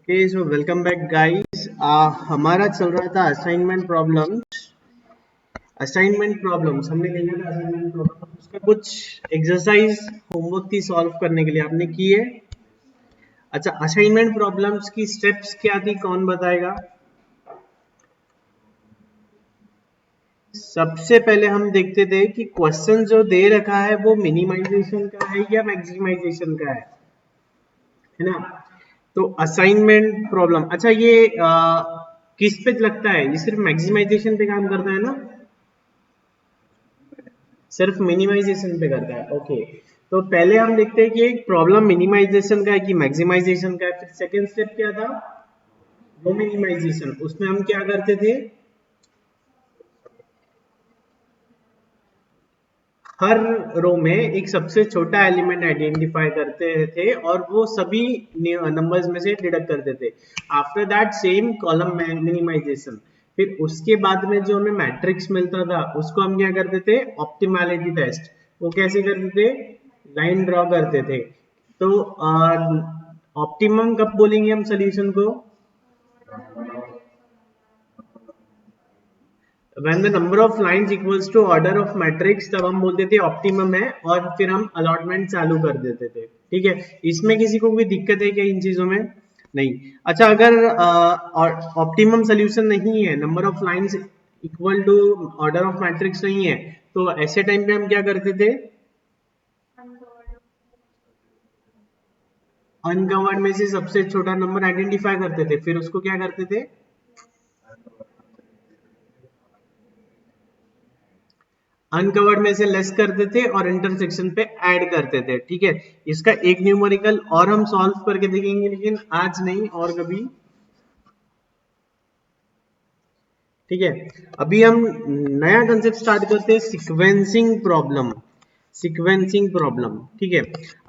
Okay so welcome back guys. हमारा चल रहा था असाइनमेंट प्रॉब्लम्स हमने देखा था असाइनमेंट प्रॉब्लम, उसका कुछ एक्सरसाइज होमवर्क थी सॉल्व करने के लिए, आपने की है। अच्छा, असाइनमेंट प्रॉब्लम्स की स्टेप्स क्या थी, कौन बताएगा? सबसे पहले हम देखते थे कि क्वेश्चन जो दे रखा है वो मिनिमाइजेशन का है या मैक्सिमाइजेशन का है ना। तो असाइनमेंट प्रॉब्लम, अच्छा ये किस पे लगता है? ये सिर्फ मैक्सिमाइजेशन पे काम करता है ना, सिर्फ मिनिमाइजेशन पे करता है। ओके, तो पहले हम देखते हैं कि एक प्रॉब्लम मिनिमाइजेशन का है कि मैक्सिमाइजेशन का है। फिर सेकंड स्टेप क्या था, वो मिनिमाइजेशन। उसमें हम क्या करते थे, हर रो में एक सबसे छोटा एलिमेंट आइडेंटिफाई करते थे और वो सभी नंबर्स में से डिडक्ट करते थे। After that same column minimization. फिर उसके बाद में जो हमें मैट्रिक्स मिलता था उसको हम क्या करते थे, ऑप्टिमैलिटी टेस्ट। वो कैसे करते थे, लाइन ड्रॉ करते थे। तो ऑप्टिमम कब बोलेंगे हम सोल्यूशन को, when the number of lines equals to order of matrix, तब हम बोलते थे ऑप्टिमम है और फिर हम अलॉटमेंट चालू कर देते थे। ठीक है, इसमें किसी को कोई दिक्कत है क्या इन चीजों में? नहीं। अच्छा, अगर ऑप्टिमम सोल्यूशन नहीं है, number of lines equal to order of matrix नहीं है, तो ऐसे टाइम पे हम क्या करते थे, अनकवर्ड में से सबसे छोटा नंबर आइडेंटिफाई करते थे, फिर उसको क्या करते थे, अनकवर्ड में से लेस करते थे और इंटरसेक्शन पे ऐड करते थे। ठीक है, इसका एक न्यूमेरिकल और हम सॉल्व करके देखेंगे, लेकिन आज नहीं, और कभी। ठीक है, अभी हम नया कंसेप्ट स्टार्ट करते हैं, सीक्वेंसिंग प्रॉब्लम। सीक्वेंसिंग प्रॉब्लम, ठीक है।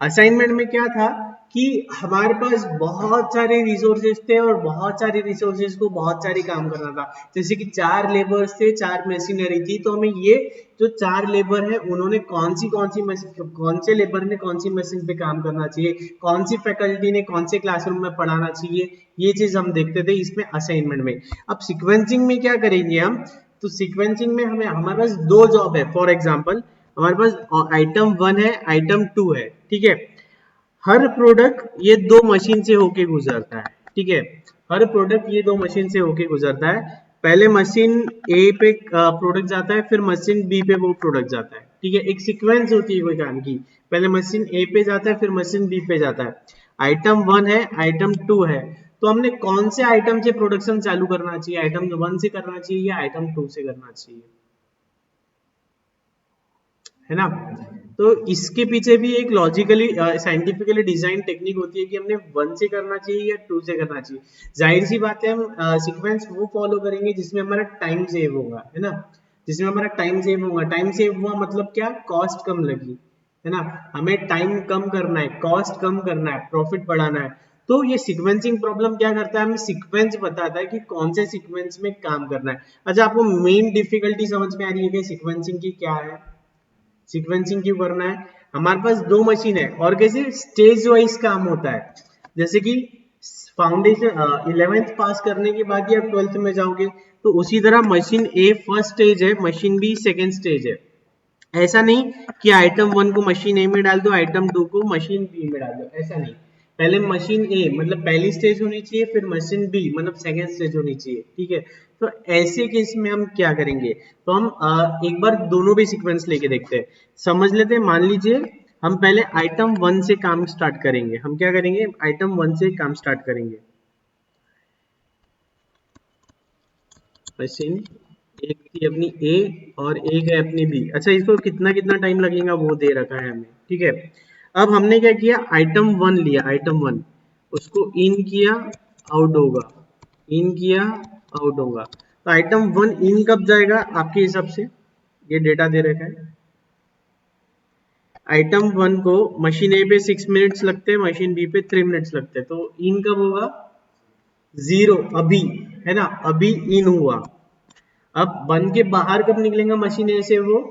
असाइनमेंट में क्या था कि हमारे पास बहुत सारे रिसोर्सेज थे और बहुत सारे रिसोर्सेज को बहुत सारे काम करना था। जैसे कि 4 लेबर्स थे, 4 मशीनरी थी, तो हमें ये जो 4 लेबर है उन्होंने कौन सी मशीन, कौन से लेबर ने कौन सी मशीन पे काम करना चाहिए, कौन सी फैकल्टी ने कौन से क्लासरूम में पढ़ाना चाहिए, ये चीज हम देखते थे इसमें असाइनमेंट में। अब सीक्वेंसिंग में क्या करेंगे हम, तो सीक्वेंसिंग में हमें, हमारे पास 2 जॉब है। फॉर एग्जाम्पल, हमारे पास आइटम 1 है, आइटम 2 है। ठीक है, हर प्रोडक्ट ये 2 मशीन से होके गुजरता है। ठीक है, हर प्रोडक्ट ये 2 मशीन से होके गुजरता है। पहले मशीन ए पे प्रोडक्ट जाता है, फिर मशीन बी पे वो प्रोडक्ट जाता है। ठीक है, एक सीक्वेंस होती है कोई काम की, पहले मशीन ए पे जाता है, फिर मशीन बी पे जाता है। आइटम 1 है, आइटम 2 है, तो हमने कौन से आइटम से प्रोडक्शन चालू करना चाहिए, आइटम 1 से करना चाहिए या आइटम 2 से करना चाहिए, है ना। तो इसके पीछे भी एक लॉजिकली साइंटिफिकली डिजाइन टेक्निक होती है कि हमने 1 से करना चाहिए या 2 से करना चाहिए। जाहिर सी बात है, हम सीक्वेंस वो फॉलो करेंगे जिसमें हमारा टाइम सेव होगा, है ना। जिसमें हमारा टाइम सेव होगा, टाइम सेव हुआ मतलब क्या, कॉस्ट कम लगी, है ना। हमें टाइम कम करना है, कॉस्ट कम करना है, प्रॉफिट बढ़ाना है। तो ये सीक्वेंसिंग प्रॉब्लम क्या करता है, हमें सीक्वेंस बताता है कि कौन से सीक्वेंस में काम करना है। अच्छा, आपको मेन डिफिकल्टी समझ में आ रही है कि सीक्वेंसिंग की क्या है, सीक्वेंसिंग क्यों करना है। हमारे पास 2 मशीन है और कैसे स्टेज वाइज काम होता है। जैसे कि फाउंडेशन 11th पास करने के बाद ही आप 12th में जाओगे, तो उसी तरह मशीन ए फर्स्ट स्टेज है, मशीन बी सेकेंड स्टेज है। ऐसा नहीं कि आइटम 1 को मशीन ए में डाल दो, आइटम 2 को मशीन बी में डाल दो, ऐसा नहीं। पहले मशीन ए मतलब पहली स्टेज होनी चाहिए, फिर मशीन बी मतलब सेकेंड स्टेज होनी चाहिए। ठीक है, तो ऐसे केस में हम क्या करेंगे, तो हम एक बार दोनों भी सीक्वेंस लेके देखते हैं, समझ लेते हैं। मान लीजिए हम पहले आइटम 1 से काम स्टार्ट करेंगे। हम क्या करेंगे, आइटम 1 से काम स्टार्ट करेंगे। मशीन एक थी अपनी ए और एक है अपनी बी। अच्छा, इसको कितना कितना टाइम लगेगा वो दे रखा है हमें। ठीक है, अब हमने क्या किया, आइटम 1 लिया, आइटम 1 उसको इन किया, आउट होगा, इन किया, आउट होगा। तो आइटम 1 इन कब जाएगा आपके हिसाब से, ये डेटा दे रखा है। आइटम 1 को मशीन ए पे 6 मिनट्स लगते हैं, मशीन बी पे 3 मिनट्स लगते हैं, तो इन कब होगा, 0 अभी, है ना, अभी इन हुआ। अब बन के बाहर कब निकलेगा मशीन ए से, वो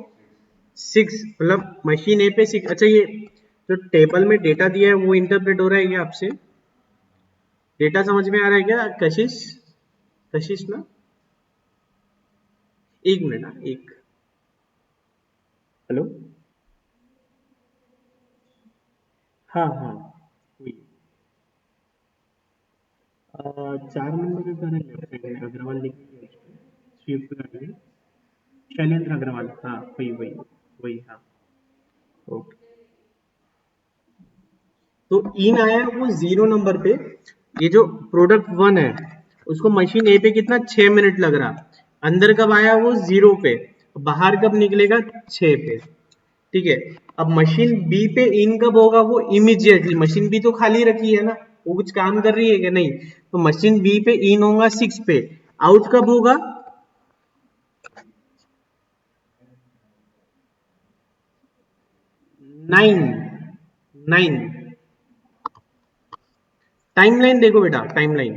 6 मतलब मशीन ए पे 6। अच्छा, ये जो टेबल में डेटा दिया है वो इंटरप्रेट हो रहा है क्या आपसे? डेटा समझ में आ रहा है क्या कशिश? कशिश ना, एक मिनट ना, एक, हेलो, हाँ हाँ, वही 4 नंबर का घर है, लेफ्ट साइड में अग्रवाल लिख के उस पे, स्विफ्ट गाड़ी है, शैलेंद्र अग्रवाल, हाँ वही वही वही, हाँ। ओके, तो इन आया वो 0 नंबर पे। ये जो प्रोडक्ट 1 है उसको मशीन ए पे कितना 6 मिनट लग रहा, अंदर कब आया वो 0 पे, बाहर कब निकलेगा 6 पे। ठीक है, अब मशीन बी पे इन कब होगा, वो इमीडिएटली, मशीन बी तो खाली रखी है ना, वो कुछ काम कर रही है क्या, नहीं, तो मशीन बी पे इन होगा 6 पे, आउट कब होगा 9, 9। टाइमलाइन देखो बेटा, टाइमलाइन,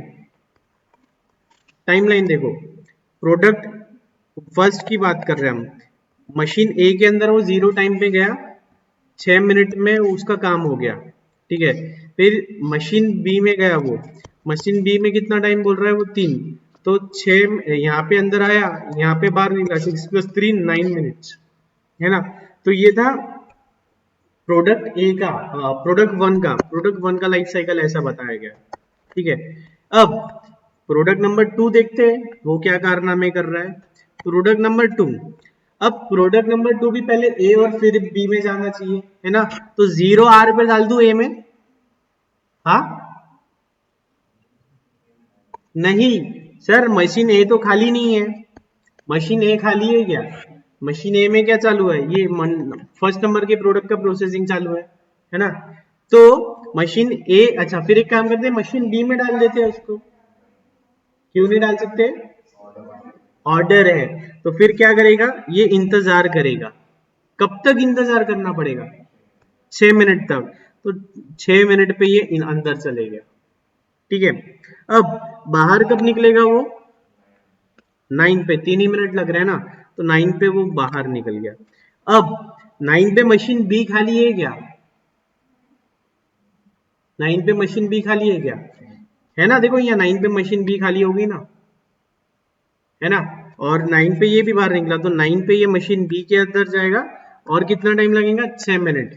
टाइमलाइन देखो, प्रोडक्ट फर्स्ट की बात कर रहे हैं हम, मशीन ए के अंदर वो 0 टाइम पे गया, 6 मिनट में उसका काम हो गया। ठीक है, फिर मशीन बी में गया वो, मशीन बी में कितना टाइम बोल रहा है वो 3, तो 6 यहाँ पे अंदर आया, यहाँ पे बाहर निकला, 6 + 3 9 मिनट, है ना। तो ये था प्रोडक्ट ए का, प्रोडक्ट वन का लाइफ साइकिल ऐसा बताया गया। ठीक है, अब प्रोडक्ट नंबर 2 देखते हैं वो क्या कारनामे कर रहा है। प्रोडक्ट नंबर 2, अब प्रोडक्ट नंबर 2 भी पहले ए और फिर बी में जाना चाहिए, है ना, तो 0 R पे डाल दू ए में, हाँ, नहीं सर, मशीन ए तो खाली नहीं है, मशीन ए खाली है क्या, मशीन ए में क्या चालू है, ये फर्स्ट नंबर के प्रोडक्ट का प्रोसेसिंग चालू है ना, तो मशीन ए, अच्छा फिर एक काम करते हैं, मशीन बी में डाल देते हैं उसको, क्यों नहीं डाल सकते, ऑर्डर है, तो फिर क्या करेगा, ये इंतजार करेगा, कब तक इंतजार करना पड़ेगा, 6 मिनट तक, तो 6 मिनट पे ये अंदर चले गया। ठीक है, अब बाहर कब निकलेगा वो, 9 पे, 3 ही मिनट लग रहे हैं ना, तो 9 पे वो बाहर निकल गया। अब 9 पे मशीन बी खाली है क्या, 9 पे मशीन बी खाली है क्या, है ना, देखो यहाँ 9 पे मशीन बी खाली होगी ना, है ना, और 9 पे ये भी बाहर निकला, तो 9 पे ये मशीन बी के अंदर जाएगा, और कितना टाइम लगेगा 6 मिनट,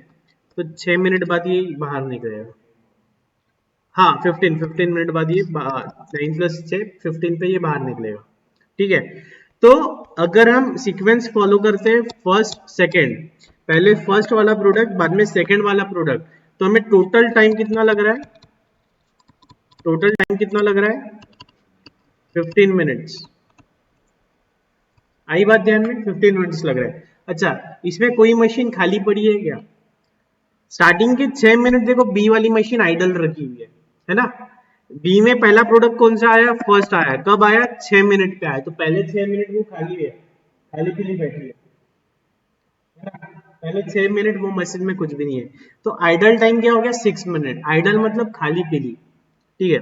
तो 6 मिनट बाद ये बाहर निकलेगा, हाँ 15 मिनट बाद ये 9 + 6 15 पे ये बाहर निकलेगा। ठीक है, तो अगर हम सीक्वेंस फॉलो करते हैं फर्स्ट सेकंड, पहले फर्स्ट वाला प्रोडक्ट बाद में सेकंड वाला प्रोडक्ट, तो हमें टोटल टाइम कितना लग रहा है, टोटल टाइम कितना लग रहा है 15 मिनट्स, आई बात ध्यान में, 15 मिनट्स लग रहा है। अच्छा, इसमें कोई मशीन खाली पड़ी है क्या, स्टार्टिंग के 6 मिनट देखो बी वाली मशीन आइडल रखी हुई है ना, बी में पहला प्रोडक्ट कौन सा आया, फर्स्ट आया, कब आया 6 मिनट पे आया, तो पहले 6 मिनट वो खाली है, खाली पीली बैठी है ना? पहले 6 मिनट वो मशीन में कुछ भी नहीं है, तो आइडल टाइम क्या हो गया 6 मिनट, आइडल मतलब खाली पीली। ठीक है,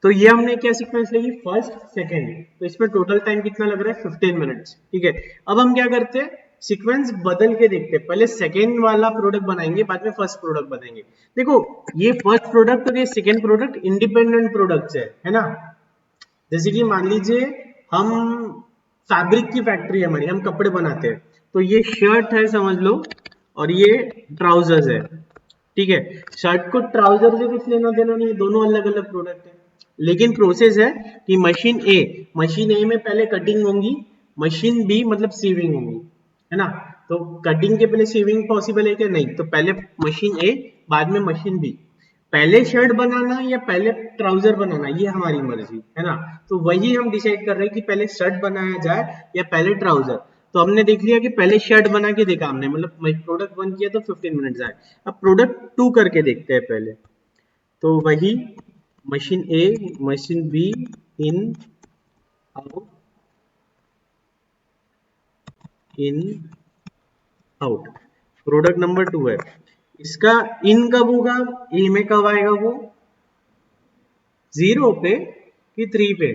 तो ये हमने क्या सीक्वेंस लगी, फर्स्ट सेकंड, तो इसमें टोटल टाइम कितना लग रहा है 15 मिनट्स। ठीक है, अब हम क्या करते हैं, सीक्वेंस बदल के देखते हैं, पहले सेकंड वाला प्रोडक्ट बनाएंगे, बाद में फर्स्ट प्रोडक्ट बनाएंगे। देखो, ये फर्स्ट प्रोडक्ट और ये सेकंड प्रोडक्ट इंडिपेंडेंट प्रोडक्ट्स है ना, जैसे कि मान लीजिए हम फैब्रिक की फैक्ट्री है हमारी, हम कपड़े बनाते हैं, तो ये शर्ट है समझ लो, और ये ट्राउजर्स है। ठीक है, शर्ट को ट्राउजर से कुछ लेना देना नहीं है, दोनों अलग अलग प्रोडक्ट है, लेकिन प्रोसेस है कि मशीन ए में पहले कटिंग होंगी, मशीन बी मतलब सीविंग होंगी, है ना, तो कटिंग के पहले सीविंग पॉसिबल है क्या, नहीं, तो पहले मशीन ए बाद में मशीन बी, पहले शर्ट बनाना या पहले ट्राउजर बनाना ये हमारी मर्जी, है ना, तो वही हम डिसाइड कर रहे हैं कि पहले शर्ट बनाया जाए या पहले ट्राउजर। तो हमने देख लिया कि पहले शर्ट बना के देखा हमने, मतलब प्रोडक्ट 1 किया तो 15 मिनट आए, अब प्रोडक्ट 2 करके देखते हैं पहले, तो वही machine A, machine B, in out, in out, product number 2 है, इसका इन कब होगा, ए में कब आएगा वो 0 पे कि 3 पे,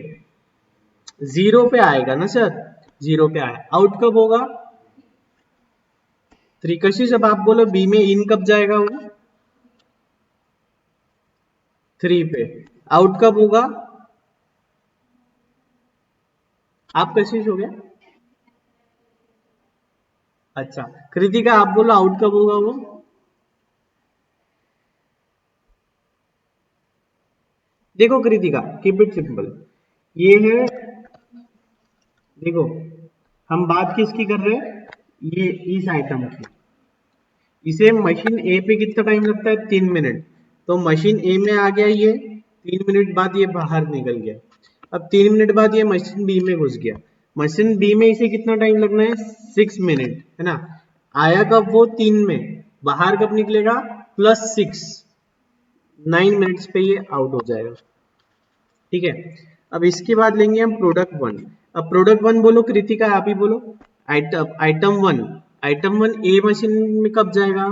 0 पे आएगा ना सर, 0 पे आया, आउट कब होगा 3, कशिश अब आप बोलो बी में इन कब जाएगा वो 3 पे, आउट कब होगा? आप कैसे हो गया? अच्छा, कृतिका आप बोलो आउट कब होगा वो? देखो कृतिका, कीप इट सिंपल। ये है, देखो हम बात किसकी कर रहे हैं? ये इस आइटम की। इसे मशीन ए पे कितना टाइम लगता है? 3 मिनट। तो मशीन ए में आ गया ये, 3 मिनट बाद ये बाहर निकल गया। अब 3 मिनट बाद ये मशीन बी में घुस गया। मशीन बी में इसे कितना टाइम लगना है? 6 मिनट, है ना। आया कब वो? 3 में। बाहर कब निकलेगा? +6, 9 मिनट्स पे ये आउट हो जाएगा। ठीक है। अब इसके बाद लेंगे हम प्रोडक्ट वन। अब प्रोडक्ट वन बोलो कृतिका, आप ही बोलो। आइटम वन, आइटम वन ए मशीन में कब जाएगा?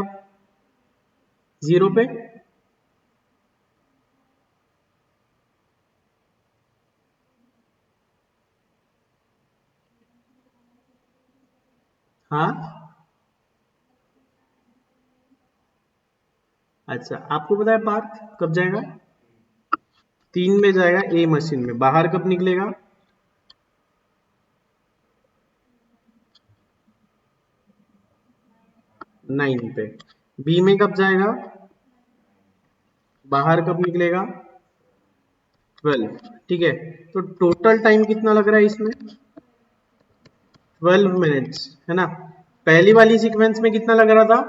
0 पे। हाँ, अच्छा आपको पता है पार्थ कब जाएगा? 3 में जाएगा ए मशीन में। बाहर कब निकलेगा? 9 पे। बी में कब जाएगा? बाहर कब निकलेगा? 12। ठीक है। तो टोटल टाइम कितना लग रहा है इसमें? 12 मिनट्स, है ना। पहली वाली सीक्वेंस में कितना लग रहा था?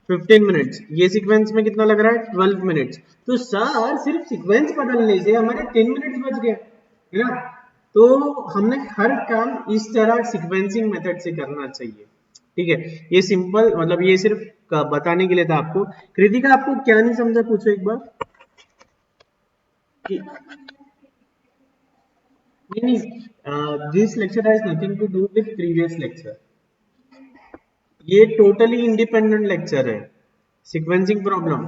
15 मिनट्स। ये सीक्वेंस में कितना लग रहा है? 12 मिनट्स। तो सर सिर्फ सीक्वेंस बदलने से हमारे 10 मिनट्स बच गए, है ना। तो हमने हर काम इस तरह सीक्वेंसिंग मेथड से करना चाहिए। ठीक है। ये सिंपल, मतलब ये सिर्फ बताने के लिए था आपको। कृतिका आपको क्या नहीं समझा, पूछो एक बार। कि नहीं, this lecture has nothing to do with previous lecture. ये टोटली इंडिपेंडेंट लेक्चर है। Sequencing problem.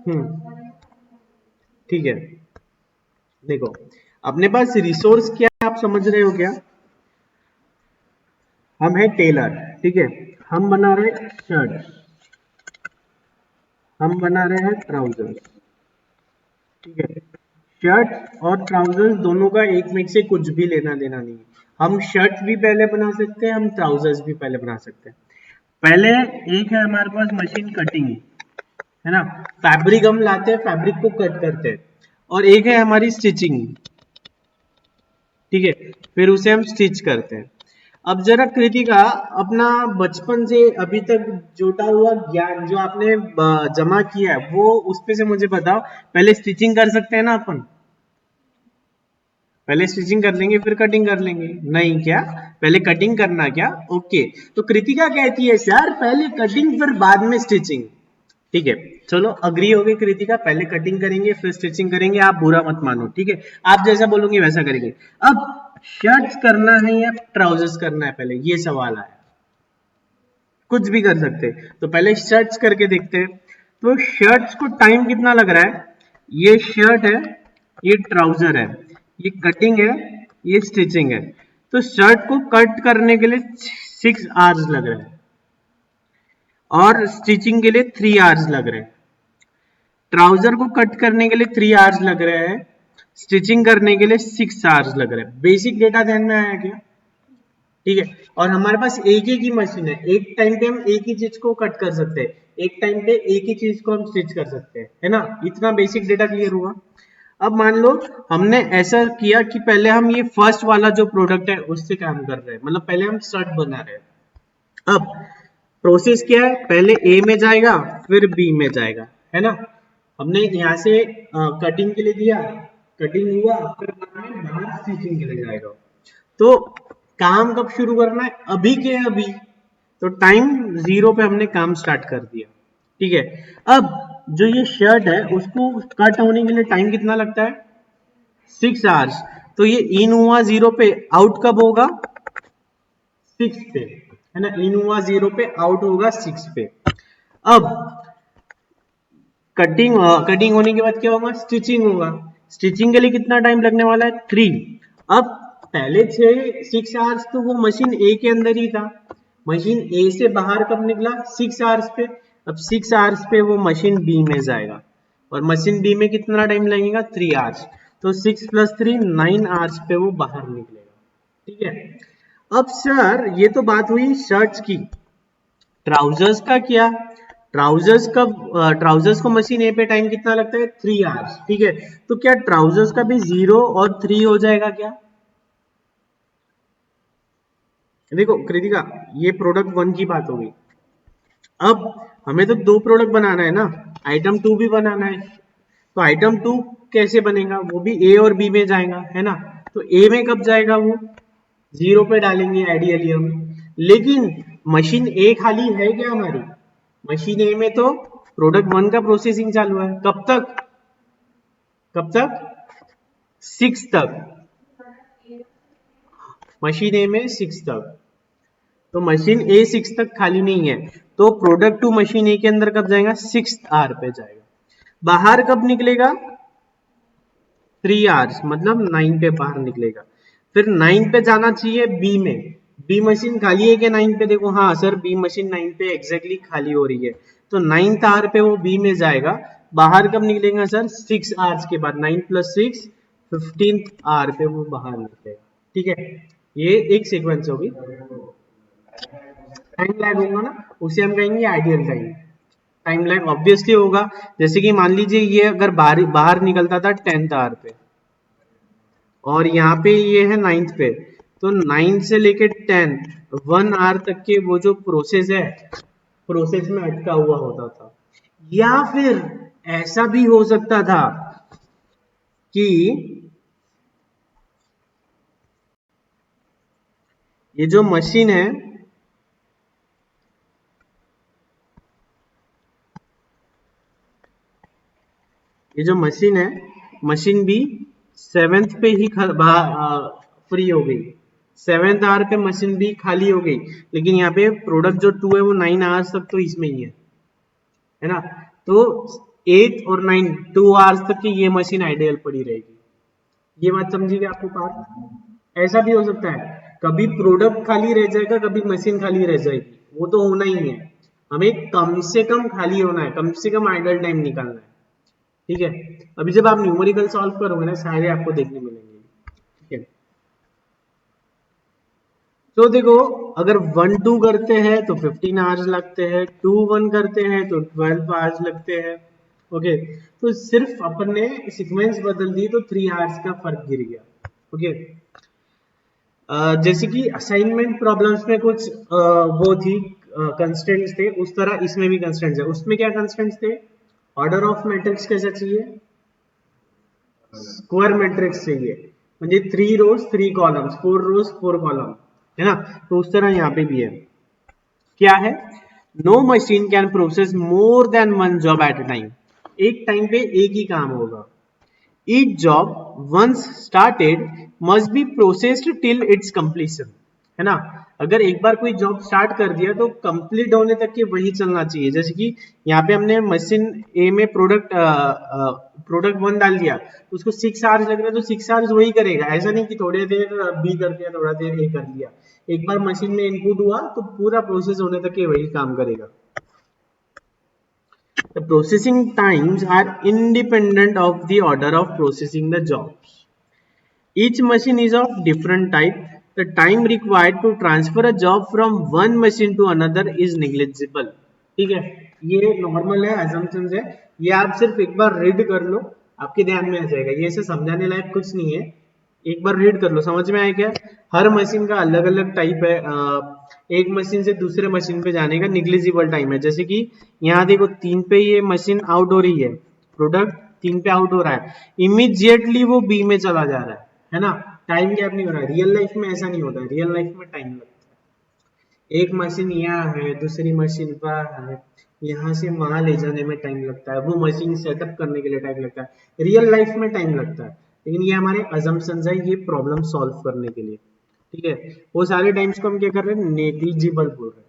हम्म। ठीक है। देखो, अपने पास रिसोर्स क्या है, आप समझ रहे हो क्या? हम है टेलर, ठीक है। हम बना रहे शर्ट, हम बना रहे हैं ट्राउजर, ठीक है। शर्ट और ट्राउजर्स दोनों का एक में से कुछ भी लेना देना नहीं है। हम शर्ट्स भी पहले बना सकते हैं, हम ट्राउजर्स भी पहले बना सकते हैं। पहले एक है हमारे पास मशीन कटिंग, है ना। फैब्रिक हम लाते हैं, फैब्रिक को कट करते हैं। और एक है हमारी स्टिचिंग, ठीक है। फिर उसे हम स्टिच करते हैं। अब जरा कृतिका, अपना बचपन से अभी तक जुटा हुआ ज्ञान जो आपने जमा किया है, वो उस पे से मुझे बताओ। पहले स्टिचिंग कर सकते हैं ना अपन? पहले स्टिचिंग कर लेंगे फिर कटिंग कर लेंगे, नहीं क्या? पहले कटिंग करना क्या? ओके। तो कृतिका कहती है सर पहले कटिंग फिर बाद में स्टिचिंग। ठीक है, चलो अग्री हो गई कृतिका, पहले कटिंग करेंगे फिर स्टिचिंग करेंगे, आप बुरा मत मानो, ठीक है। आप जैसा बोलोगे वैसा करेंगे। अब शर्ट्स करना है या ट्राउजर्स करना है, पहले ये सवाल आया। कुछ भी कर सकते हैं, तो पहले शर्ट्स करके देखते हैं। तो शर्ट्स को टाइम कितना लग रहा है? ये शर्ट है, ये ट्राउजर है, ये कटिंग है, ये स्टिचिंग है। तो शर्ट को कट करने के लिए 6 आवर्स लग रहे हैं और स्टिचिंग के लिए 3 आवर्स लग रहे हैं। ट्राउजर को कट करने के लिए 3 आवर्स लग रहे हैं, स्टिचिंग करने के लिए 6 आवर्स लग रहे हैं। बेसिक डेटा ध्यान में आया क्या? ठीक है। और हमारे पास एक ही मशीन है, एक टाइम पे हम एक ही चीज को कट कर सकते हैं, एक टाइम पे एक ही चीज को हम स्टिच कर सकते हैं, है ना। इतना बेसिक डेटा क्लियर हुआ। अब मान लो हमने ऐसा किया कि पहले हम ये फर्स्ट वाला जो प्रोडक्ट है उससे काम कर रहे हैं, मतलब पहले हम शर्ट बना रहे हैं। अब प्रोसेस क्या है? पहले ए में जाएगा फिर बी में जाएगा, है ना। हमने यहाँ से कटिंग के लिए दिया, कटिंग हुआ, फिर बाद में बाहर स्टिचिंग के लिए जाएगा। तो काम कब शुरू करना है? अभी के अभी। तो टाइम 0 पे हमने काम स्टार्ट कर दिया, ठीक है। अब जो ये शर्ट है उसको कट होने के लिए टाइम कितना लगता है? 6 आवर्स। तो ये इन हुआ 0 पे, आउट कब होगा? 6 पे, है ना। इन हुआ 0 पे, आउट होगा 6 पे। अब कटिंग कटिंग होने के बाद क्या होगा? स्टिचिंग होगा। स्टिचिंग के लिए कितना टाइम लगने वाला है? 3। अब पहले 6 आवर्स तो वो मशीन ए के अंदर ही था, मशीन ए से बाहर कब निकला? 6 आवर्स पे। अब 6 आवर्स पे वो मशीन बी में जाएगा और मशीन बी में कितना टाइम लगेगा 3 आवर्स, तो 6 + 3 9 आवर्स पे वो बाहर निकलेगा। ठीक है। अब सर ये तो बात हुई शर्ट्स की, ट्राउजर्स का क्या? ट्राउजर्स को मशीन ए पे टाइम कितना लगता है 3 आवर्स। ठीक है, तो क्या ट्राउजर्स का भी 0 और 3 हो जाएगा क्या? देखो कृतिका, ये प्रोडक्ट 1 की बात होगी। अब हमें तो 2 प्रोडक्ट बनाना है ना, आइटम 2 भी बनाना है। तो आइटम 2 कैसे बनेगा? वो भी ए और बी में जाएगा, है ना। तो ए में कब जाएगा? वो 0 पे डालेंगे आइडियली हम। लेकिन मशीन ए खाली है क्या हमारी? मशीन ए में तो प्रोडक्ट 1 का प्रोसेसिंग चालू है। कब तक? कब तक? 6 तक। मशीन ए में 6 तक। तो मशीन ए 6 तक खाली नहीं है, तो प्रोडक्ट 2 मशीन ए के अंदर कब जाएगा? 6 आवर पे जाएगा। बाहर कब निकलेगा? 3 आवर्स, मतलब 9 पे बाहर निकलेगा। फिर 9 पे जाना चाहिए बी में। बी मशीन खाली है क्या 9 पे? देखो हाँ सर, बी मशीन 9 पे एग्जैक्टली खाली हो रही है, तो 9th आवर पे वो बी में जाएगा। बाहर कब निकलेगा सर? 6 आवर्स के बाद। 9 + 6 15th आवर पे वो बाहर निकलेगा। ठीक है, ये एक सीक्वेंस होगी। टाइम लैग होगा ना, उसे हम कहेंगे ideal time. Time lag obviously होगा। जैसे कि मान लीजिए ये अगर बाहर बाहर निकलता था 10th आवर पे और यहाँ पे ये है 9th पे, तो 9 से लेके 10 1 आवर तक के वो जो प्रोसेस है, प्रोसेस में अटका हुआ होता था। या फिर ऐसा भी हो सकता था कि ये जो मशीन है, ये जो मशीन है, मशीन भी 7th पे ही फ्री हो गई। 7th आवर पे मशीन भी खाली हो गई, लेकिन यहाँ पे प्रोडक्ट जो 2 है वो 9 आवर्स तक तो इसमें ही है ना। तो 8 और 9 2 आवर्स तक की ये मशीन आइडियल पड़ी रहेगी। ये बात समझिए आपको बात। ऐसा भी हो सकता है कभी प्रोडक्ट खाली रह जाएगा, कभी मशीन खाली रह जाएगी, वो तो होना ही है। हमें कम से कम खाली होना है, कम से कम आइडल टाइम निकालना है। ठीक है, अभी जब आप न्यूमेरिकल सॉल्व करोगे ना, सारे आपको देखने मिलेंगे। ठीक है, तो देखो अगर 1 2 करते हैं तो 15 आवर्स लगते हैं, 2 1 करते हैं तो 12 आवर्स लगते हैं। ओके, तो सिर्फ अपन ने सीक्वेंस बदल दी तो 3 आवर्स का फर्क गिर गया। ओके, जैसे कि असाइनमेंट प्रॉब्लम्स में कुछ वो थी कंस्ट्रेंट्स थे, उस तरह इसमें भी कंस्ट्रेंट्स है। उसमें क्या कंस्ट्रेंट्स थे? ऑर्डर ऑफ मैट्रिक्स कैसा चाहिए? स्क्वायर मैट्रिक्स चाहिए, म्हणजे 3 रोज 3 कॉलम्स, 4 रोज 4 कॉलम, है ना। तो उस तरह यहाँ पे भी है। क्या है? No machine can process more than 1 job at a time. एक टाइम पे एक ही काम होगा। Each job once started must be processed till its completion, है ना। अगर एक बार कोई जॉब स्टार्ट कर दिया तो कंप्लीट होने तक के वही चलना चाहिए। जैसे कि यहाँ पे हमने मशीन ए में प्रोडक्ट 1 डाल दिया, उसको 6 आवर्स लग रहे हैं, तो 6 आवर्स वही करेगा। ऐसा नहीं कि थोड़ी देर बी कर दिया, थोड़ा देर ए कर दिया। एक बार मशीन में इनपुट हुआ तो पूरा प्रोसेस होने तक के वही काम करेगा। The processing times are independent of the order of processing the jobs. Each machine is of different type. The time required to transfer a job from one machine to another is negligible. ठीक है, ये normal है, assumptions है। ये आप सिर्फ एक बार read कर लो, आपके ध्यान में आ जाएगा। ये ऐसे समझाने लायक कुछ नहीं है, एक बार रीड कर लो, समझ में आया क्या? हर मशीन का अलग अलग टाइप है। एक मशीन से दूसरे मशीन पे जाने का निग्लिजिबल टाइम है। जैसे कि यहाँ देखो 3 पे ये मशीन आउट हो रही है, प्रोडक्ट 3 पे आउट हो रहा है, इमीडिएटली वो बी में चला जा रहा है ना। टाइम गैप नहीं हो रहा है। रियल लाइफ में ऐसा नहीं होता है, रियल लाइफ में टाइम लगता है। एक मशीन यहाँ है, दूसरी मशीन पर है, यहाँ से वहां ले जाने में टाइम लगता है, वो मशीन सेटअप करने के लिए टाइम लगता है। रियल लाइफ में टाइम लगता है, लेकिन ये हमारे अजम्पशंस है, ये प्रॉब्लम सॉल्व करने के लिए। ठीक है, वो सारे टाइम्स को हम क्या कर रहे हैं? नेग्लिजिबल बोल रहे हैं।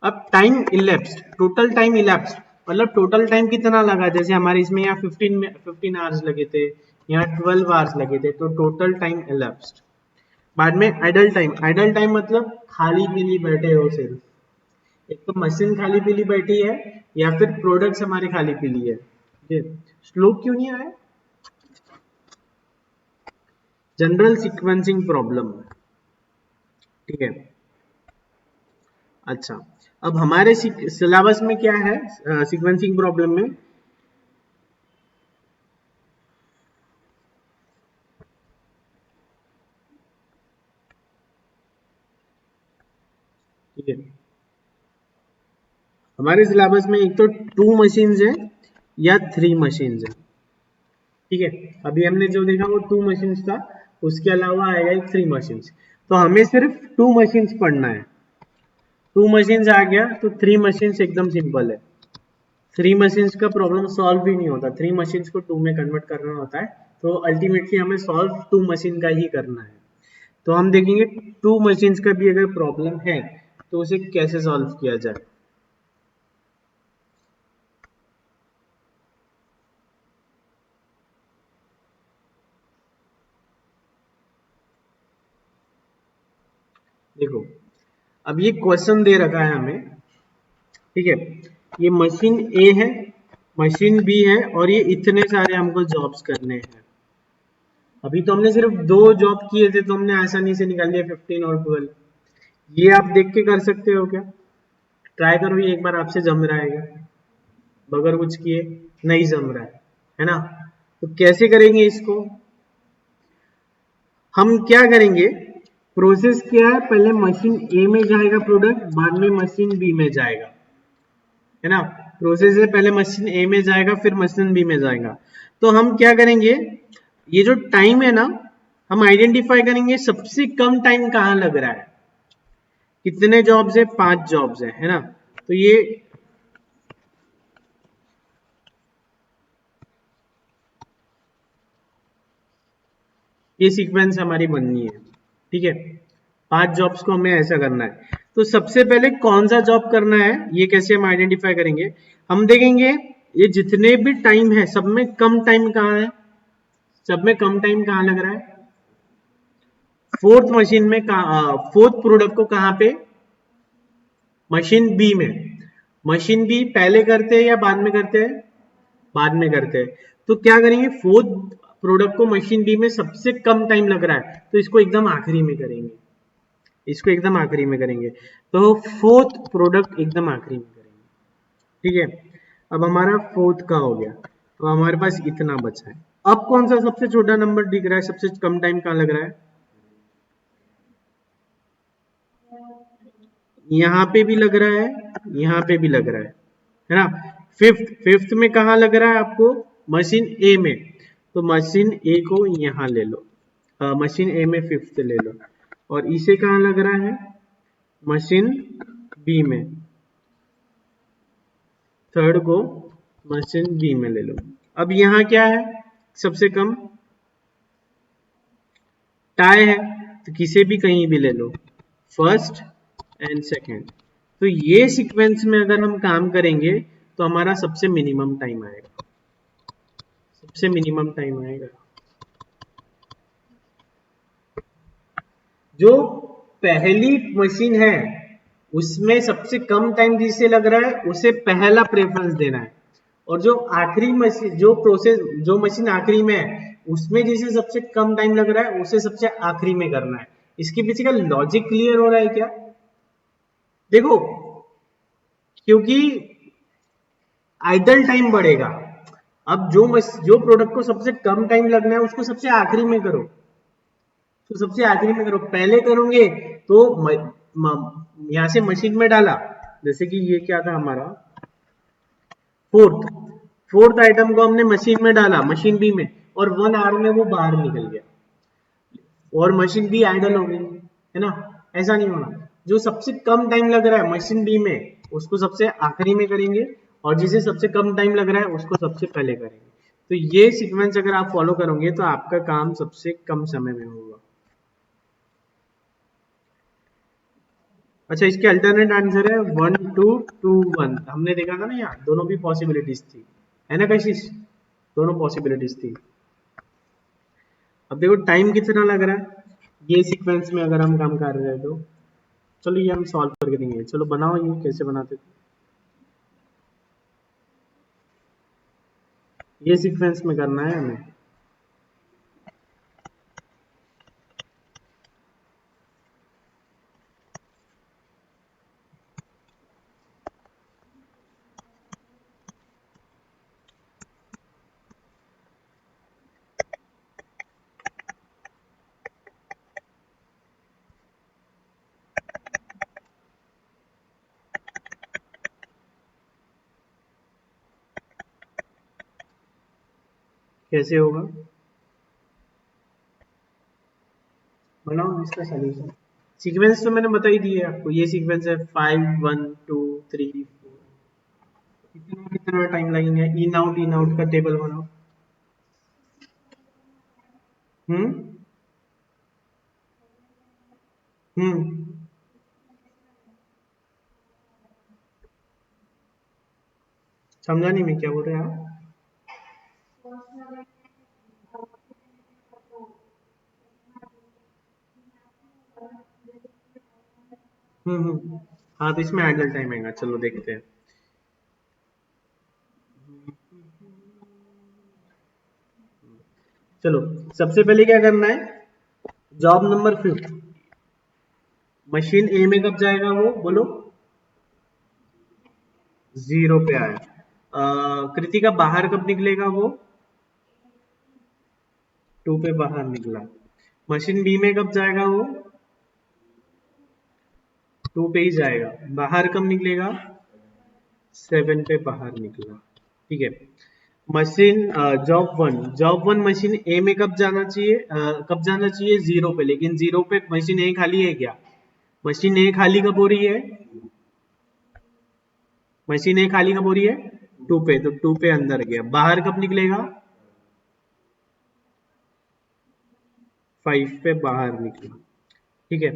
अब time elapsed, total time elapsed मतलब टोटल टाइम कितना लगा? जैसे हमारे इसमें यहाँ 15 आवर्स लगे थे, यहाँ 12 आवर्स लगे थे, तो टोटल टाइम इलेप्स्ड। बाद में आइडल टाइम, आइडल टाइम मतलब खाली के लिए बैठे हो सिर्फ, एक तो मशीन खाली पीली बैठी है या फिर प्रोडक्ट्स हमारे खाली पीली है। ये स्लो क्यों नहीं आया? जनरल सीक्वेंसिंग प्रॉब्लम, ठीक है। अच्छा, अब हमारे सिलेबस में क्या है सीक्वेंसिंग प्रॉब्लम में? ठीक है, हमारे सिलेबस में एक तो 2 मशीन्स है या 3 मशीन्स है। ठीक है, अभी हमने जो देखा वो 2 मशीन्स था, उसके अलावा आएगा एक 3 मशीन्स। तो हमें सिर्फ 2 मशीन्स पढ़ना है। 2 मशीन्स आ गया तो 3 मशीन्स एकदम सिंपल है। 3 मशीन्स का प्रॉब्लम सॉल्व भी नहीं होता, 3 मशीन्स को 2 में कन्वर्ट करना होता है। तो अल्टीमेटली हमें सॉल्व 2 मशीन का ही करना है। तो हम देखेंगे 2 मशीन्स का भी अगर प्रॉब्लम है तो उसे कैसे सॉल्व किया जाए। देखो, अब ये क्वेश्चन दे रखा है हमें, ठीक है। ये मशीन ए है, मशीन बी है, और ये इतने सारे हमको जॉब्स करने हैं। अभी तो हमने सिर्फ 2 जॉब किए थे तो हमने आसानी से निकाल लिया 15 और 12। ये आप देख के कर सकते हो क्या? ट्राई करो ये एक बार, आपसे जम रहा है क्या? बगैर कुछ किए नहीं जम रहा है ना? तो कैसे करेंगे इसको? हम क्या करेंगे, प्रोसेस क्या है, पहले मशीन ए में जाएगा प्रोडक्ट, बाद में मशीन बी में जाएगा, है ना? प्रोसेस है, पहले मशीन ए में जाएगा फिर मशीन बी में जाएगा। तो हम क्या करेंगे, ये जो टाइम है ना, हम आइडेंटिफाई करेंगे सबसे कम टाइम कहाँ लग रहा है। कितने जॉब्स है? 5 जॉब्स है ना? तो ये सीक्वेंस हमारी बननी है, ठीक है। 5 जॉब्स को हमें ऐसा करना है। तो सबसे पहले कौन सा जॉब करना है ये कैसे हम आइडेंटिफाई करेंगे? हम देखेंगे ये जितने भी टाइम है सब में कम टाइम कहाँ है, सब में कम टाइम कहाँ लग रहा है? फोर्थ मशीन में कहा, फोर्थ प्रोडक्ट को कहाँ पे? मशीन बी में। मशीन बी पहले करते हैं या बाद में करते हैं? बाद में करते हैं। तो क्या करेंगे, फोर्थ प्रोडक्ट को मशीन बी में सबसे कम टाइम लग रहा है तो इसको एकदम आखिरी में करेंगे, इसको एकदम आखिरी में करेंगे। तो फोर्थ प्रोडक्ट एकदम आखिरी में करेंगे, ठीक है। अब हमारा फोर्थ का हो गया, तो हमारे पास इतना बचा है। अब कौन सा सबसे छोटा नंबर दिख रहा है, सबसे कम टाइम कहाँ लग रहा है? यहाँ पे भी लग रहा है, यहाँ पे भी लग रहा है ना? फिफ्थ, फिफ्थ में कहाँ लग रहा है आपको? मशीन ए में। तो मशीन ए को यहाँ ले लो, मशीन ए में फिफ्थ ले लो, और इसे कहाँ लग रहा है? मशीन बी में। थर्ड को मशीन बी में ले लो। अब यहाँ क्या है सबसे कम? टाई है, तो किसे भी कहीं भी ले लो, फर्स्ट एंड सेकेंड। तो ये सीक्वेंस में अगर हम काम करेंगे तो हमारा सबसे मिनिमम टाइम आएगा, सबसे मिनिमम टाइम आएगा। जो पहली मशीन है उसमें सबसे कम टाइम जिसे लग रहा है उसे पहला प्रेफरेंस देना है, और जो आखिरी मशीन, जो प्रोसेस, जो मशीन आखिरी में है उसमें जिसे सबसे कम टाइम लग रहा है उसे सबसे आखिरी में करना है। इसके पीछे का लॉजिक क्लियर हो रहा है क्या? देखो, क्योंकि आइडल टाइम बढ़ेगा। अब जो प्रोडक्ट को सबसे कम टाइम लगना है उसको सबसे आखिरी में करो, तो सबसे आखिरी में करो। पहले करोगे तो यहां से मशीन में डाला, जैसे कि ये क्या था हमारा फोर्थ, फोर्थ आइटम को हमने मशीन में डाला, मशीन बी में, और 1 आवर में वो बाहर निकल गया और मशीन बी आइडल हो गई, है ना? ऐसा नहीं होना। जो सबसे कम टाइम लग रहा है मशीन बी में उसको सबसे आखिरी में करेंगे, और जिसे सबसे कम टाइम लग रहा है उसको सबसे पहले करेंगे। तो ये सीक्वेंस अगर आप फॉलो करोगे तो आपका काम सबसे कम समय में होगा। अच्छा, इसके अल्टरनेट आंसर है 1 2 2 1। हमने देखा था ना, यहाँ दोनों भी पॉसिबिलिटीज थी, है ना कशिश? दोनों पॉसिबिलिटीज थी। अब देखो टाइम कितना लग रहा है ये सीक्वेंस में अगर हम काम कर रहे हैं तो चलो ये हम सॉल्व करके देंगे। चलो बनाओ, ये कैसे बनाते थे, ये सीक्वेंस में करना है हमें। कैसे होगा, बनाओ इसका सोल्यूशन। सीक्वेंस तो मैंने बता ही दी है आपको, ये सीक्वेंस है 5 1 2 3 4। कितना कितना टाइम लगेंगे, इन आउट का टेबल बनाओ। हम्म हम्म समझा नहीं मैं क्या बोल रहे हैं आप। हाँ तो इसमें आइडल टाइम आएगा, चलो देखते हैं। चलो सबसे पहले क्या करना है, जॉब नंबर 5 मशीन ए में कब जाएगा वो बोलो, 0 पे आया। कृतिका बाहर कब निकलेगा वो, 2 पे बाहर निकला। मशीन बी में कब जाएगा वो, 2 पे ही जाएगा। बाहर कब निकलेगा, 7 पे बाहर निकला। ठीक है। मशीन जॉब वन मशीन ए में कब जाना चाहिए, कब जाना चाहिए 0 पे, लेकिन 0 पे मशीन ए खाली है क्या, मशीन ए खाली कब हो रही है, मशीन ए खाली कब हो रही है 2 पे, तो 2 पे अंदर गया। बाहर कब निकलेगा, 5 पे बाहर निकला। ठीक है।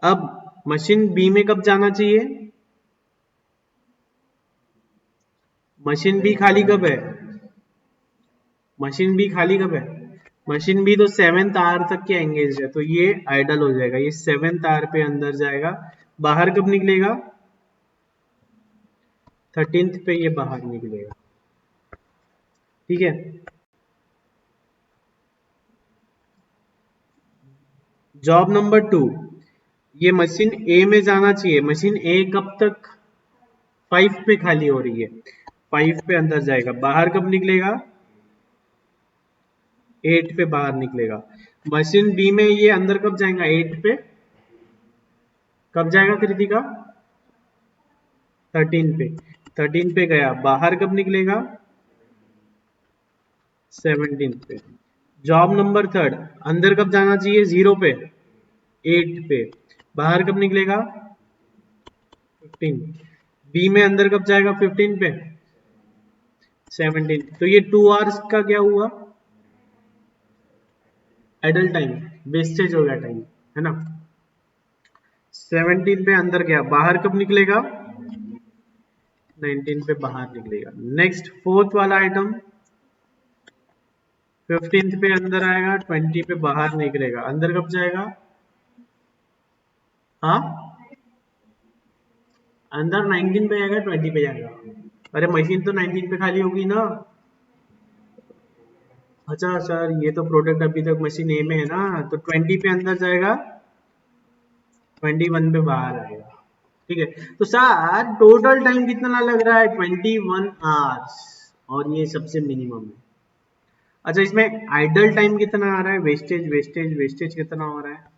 अब मशीन बी में कब जाना चाहिए, मशीन बी खाली कब है, मशीन बी खाली कब है, मशीन बी तो 7th आवर तक के एंगेज है, तो ये आइडल हो जाएगा, ये 7th आवर पे अंदर जाएगा। बाहर कब निकलेगा, 13th पे ये बाहर निकलेगा। ठीक है। जॉब नंबर 2, ये मशीन ए में जाना चाहिए, मशीन ए कब तक 5 पे खाली हो रही है, 5 पे अंदर जाएगा। बाहर कब निकलेगा, 8 पे बाहर निकलेगा। मशीन बी में ये अंदर कब जाएगा, 8 पे कब जाएगा कृतिका, 13 पे, 13 पे गया। बाहर कब निकलेगा, 17 पे। जॉब नंबर 3 अंदर कब जाना चाहिए, 0 पे, 8 पे। बाहर कब निकलेगा, 15। बी में अंदर कब जाएगा, 15 पे, 17। तो ये 2 आवर्स का क्या हुआ, आइडल टाइम, वेस्टेज हो गया टाइम, है ना। 17 पे अंदर गया, बाहर कब निकलेगा, 19 पे बाहर निकलेगा। नेक्स्ट फोर्थ वाला आइटम, 15 पे अंदर आएगा, 20 पे बाहर निकलेगा। अंदर कब जाएगा, हाँ अंदर 19 पे जाएगा, 20 पे जाएगा। अरे मशीन तो 19 पे खाली होगी ना। अच्छा सर ये तो प्रोडक्ट अभी तक मशीन ए में है ना, तो 20 पे अंदर जाएगा, 21 पे बाहर आएगा। ठीक है। तो सर टोटल टाइम कितना लग रहा है, 21 आवर्स, और ये सबसे मिनिमम है। अच्छा इसमें आइडल टाइम कितना आ रहा है, वेस्टेज वेस्टेज वेस्टेज कितना हो रहा है।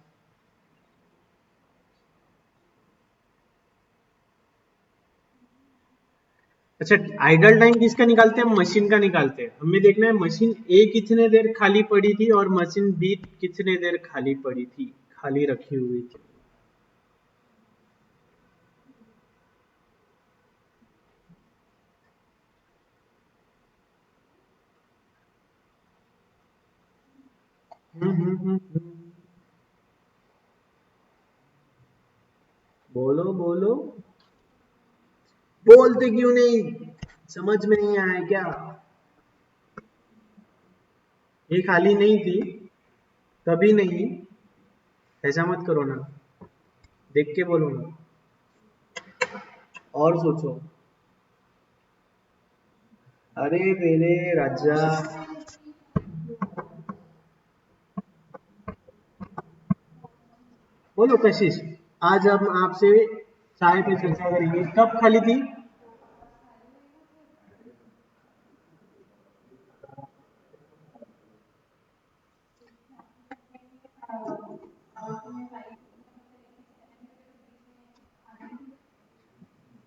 अच्छा आइडल टाइम किसका निकालते हैं, मशीन का निकालते हैं। हमें देखना है मशीन ए कितने देर खाली पड़ी थी और मशीन बी कितने देर खाली पड़ी थी, खाली रखी हुई थी। बोलो बोलो, बोलते क्यों नहीं, समझ में नहीं आया क्या, ये खाली नहीं थी, कभी नहीं, ऐसा मत करो ना। देख के बोलो ना, और सोचो। अरे मेरे राजा, बोलो कशिश। आज हम आपसे चाय पे चर्चा करेंगे, कब खाली थी?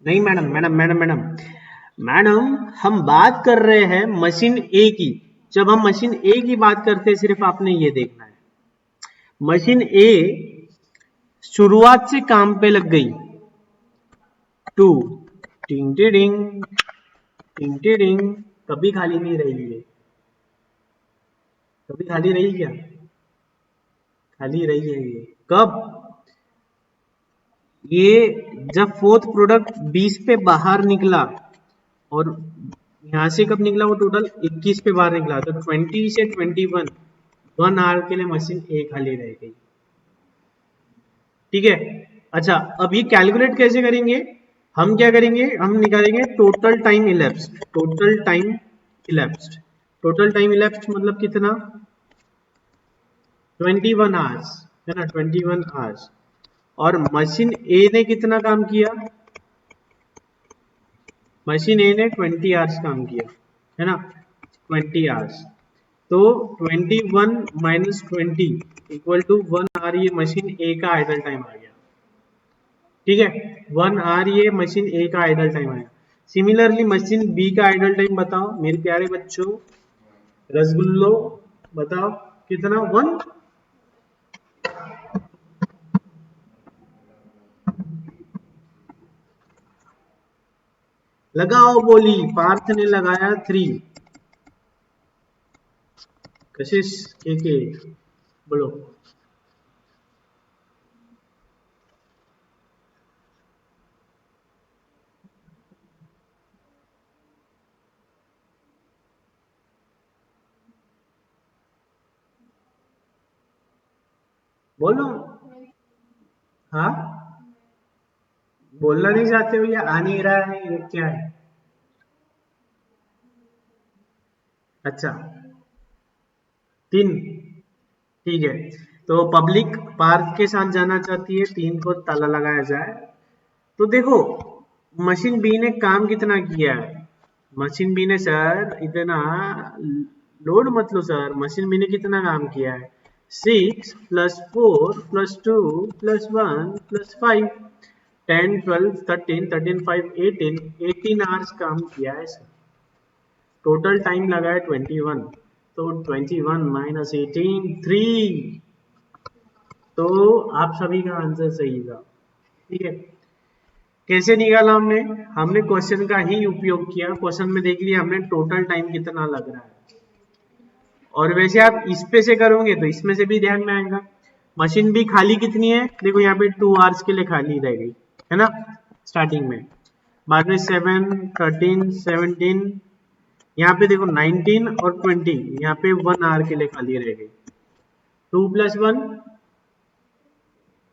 नहीं मैडम, मैडम, हम बात कर रहे हैं मशीन ए की। जब हम मशीन ए की बात करते हैं, सिर्फ आपने ये देखना है, मशीन ए शुरुआत से काम पे लग गई, टू, टिंग टिडिंग, टिंग टिडिंग, कभी खाली नहीं रही है। कभी खाली रही क्या? खाली रही है ये कब? ये जब फोर्थ प्रोडक्ट 20 पे बाहर निकला, और यहाँ से कब निकला वो, टोटल 21 पे बाहर निकला, तो 20 से 21, 1 आवर के लिए मशीन ए खाली रह गई। ठीक है। अच्छा, अब ये कैलकुलेट कैसे करेंगे? हम क्या करेंगे, हम निकालेंगे total time elapsed. Total time elapsed, total time elapsed मतलब कितना? 21 आवर्स, है ना, 21 आवर्स। और मशीन ए ने कितना काम किया? मशीन ए ने 20 आवर्स काम किया, है ना, 20 आवर्स। तो 21 माइनस 20 इक्वल टू 1 आवर, ये मशीन ए का आइडल टाइम आ गया। ठीक है, 1 आवर ये मशीन ए का आइडल टाइम आया। सिमिलरली मशीन बी का आइडल टाइम बताओ मेरे प्यारे बच्चों, रसगुल्लो, बताओ कितना? 1। लगाओ बोली, पार्थ ने लगाया 3, कशिश के बोलो। बोलो। हाँ, बोलना नहीं चाहते हो या आ नहीं रहा है, ये क्या है? अच्छा, 3। ठीक है, तो पब्लिक पार्क के साथ जाना चाहती है, 3 को ताला लगाया जाए। तो देखो, मशीन बी ने काम कितना किया है? मशीन बी ने सर इतना लोड मत लो सर, मशीन बी ने कितना काम किया है? 6 plus 4 plus 2 plus 1 plus 5, 10 12 13 13 5 18, 18 hours काम किया है सर। टोटल टाइम लगा है 21, तो 21 माइनस 18, 3। तो आप सभी का आंसर सही था। ठीक है, कैसे निकाला हमने? हमने क्वेश्चन का ही उपयोग किया, क्वेश्चन में देख लिया हमने टोटल टाइम कितना लग रहा है। और वैसे आप इस पे से करोगे तो इसमें से भी ध्यान में आएगा। मशीन भी खाली कितनी है, देखो यहाँ पे 2 आवर्स के लिए खाली रह गई, है ना, स्टार्टिंग में। बाद में 7 13 17, यहाँ पे देखो 19 और 20, यहाँ पे 1 आवर के लिए खाली रह गई। 2 प्लस 1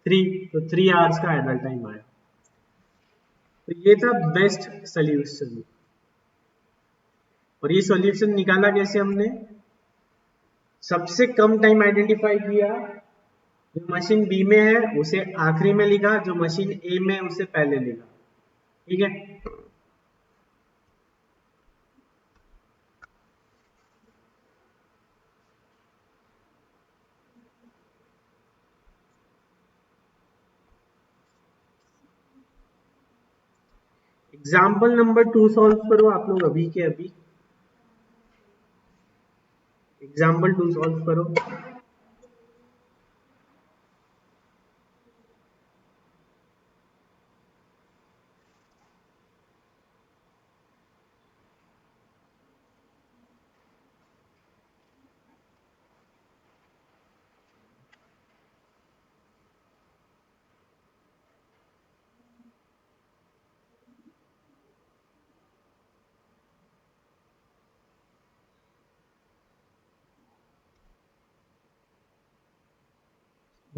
3, तो 3 आवर्स का आइडल टाइम आया। तो ये था बेस्ट सोल्यूशन। और ये सॉल्यूशन निकाला कैसे हमने? सबसे कम टाइम आइडेंटिफाई किया, जो मशीन बी में है उसे आखिरी में लिखा, जो मशीन ए में है उसे पहले लिखा। ठीक है, एग्जाम्पल नंबर 2 सॉल्व करो आप लोग अभी के अभी। एग्जाम्पल 2 सॉल्व करो।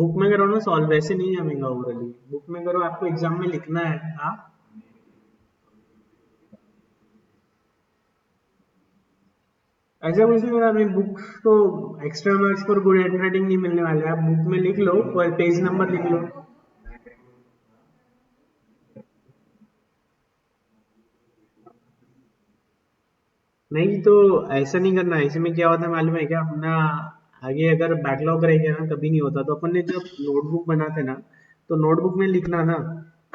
बुक में करो ना सॉल्व, वैसे नहीं जमेगा ओरली, बुक में करो, आपको एग्जाम में लिखना है। हाँ, ऐसा कुछ नहीं, अभी बुक तो एक्स्ट्रा मार्क्स पर गुड हैंड राइटिंग नहीं मिलने वाले, आप बुक में लिख लो और पेज नंबर लिख लो। नहीं तो ऐसा नहीं करना है, इसमें क्या होता है मालूम है क्या अपना, आगे अगर बैकलॉग रह गया ना कभी नहीं होता, तो अपन ने जब नोटबुक बनाते ना, तो नोटबुक में लिखना ना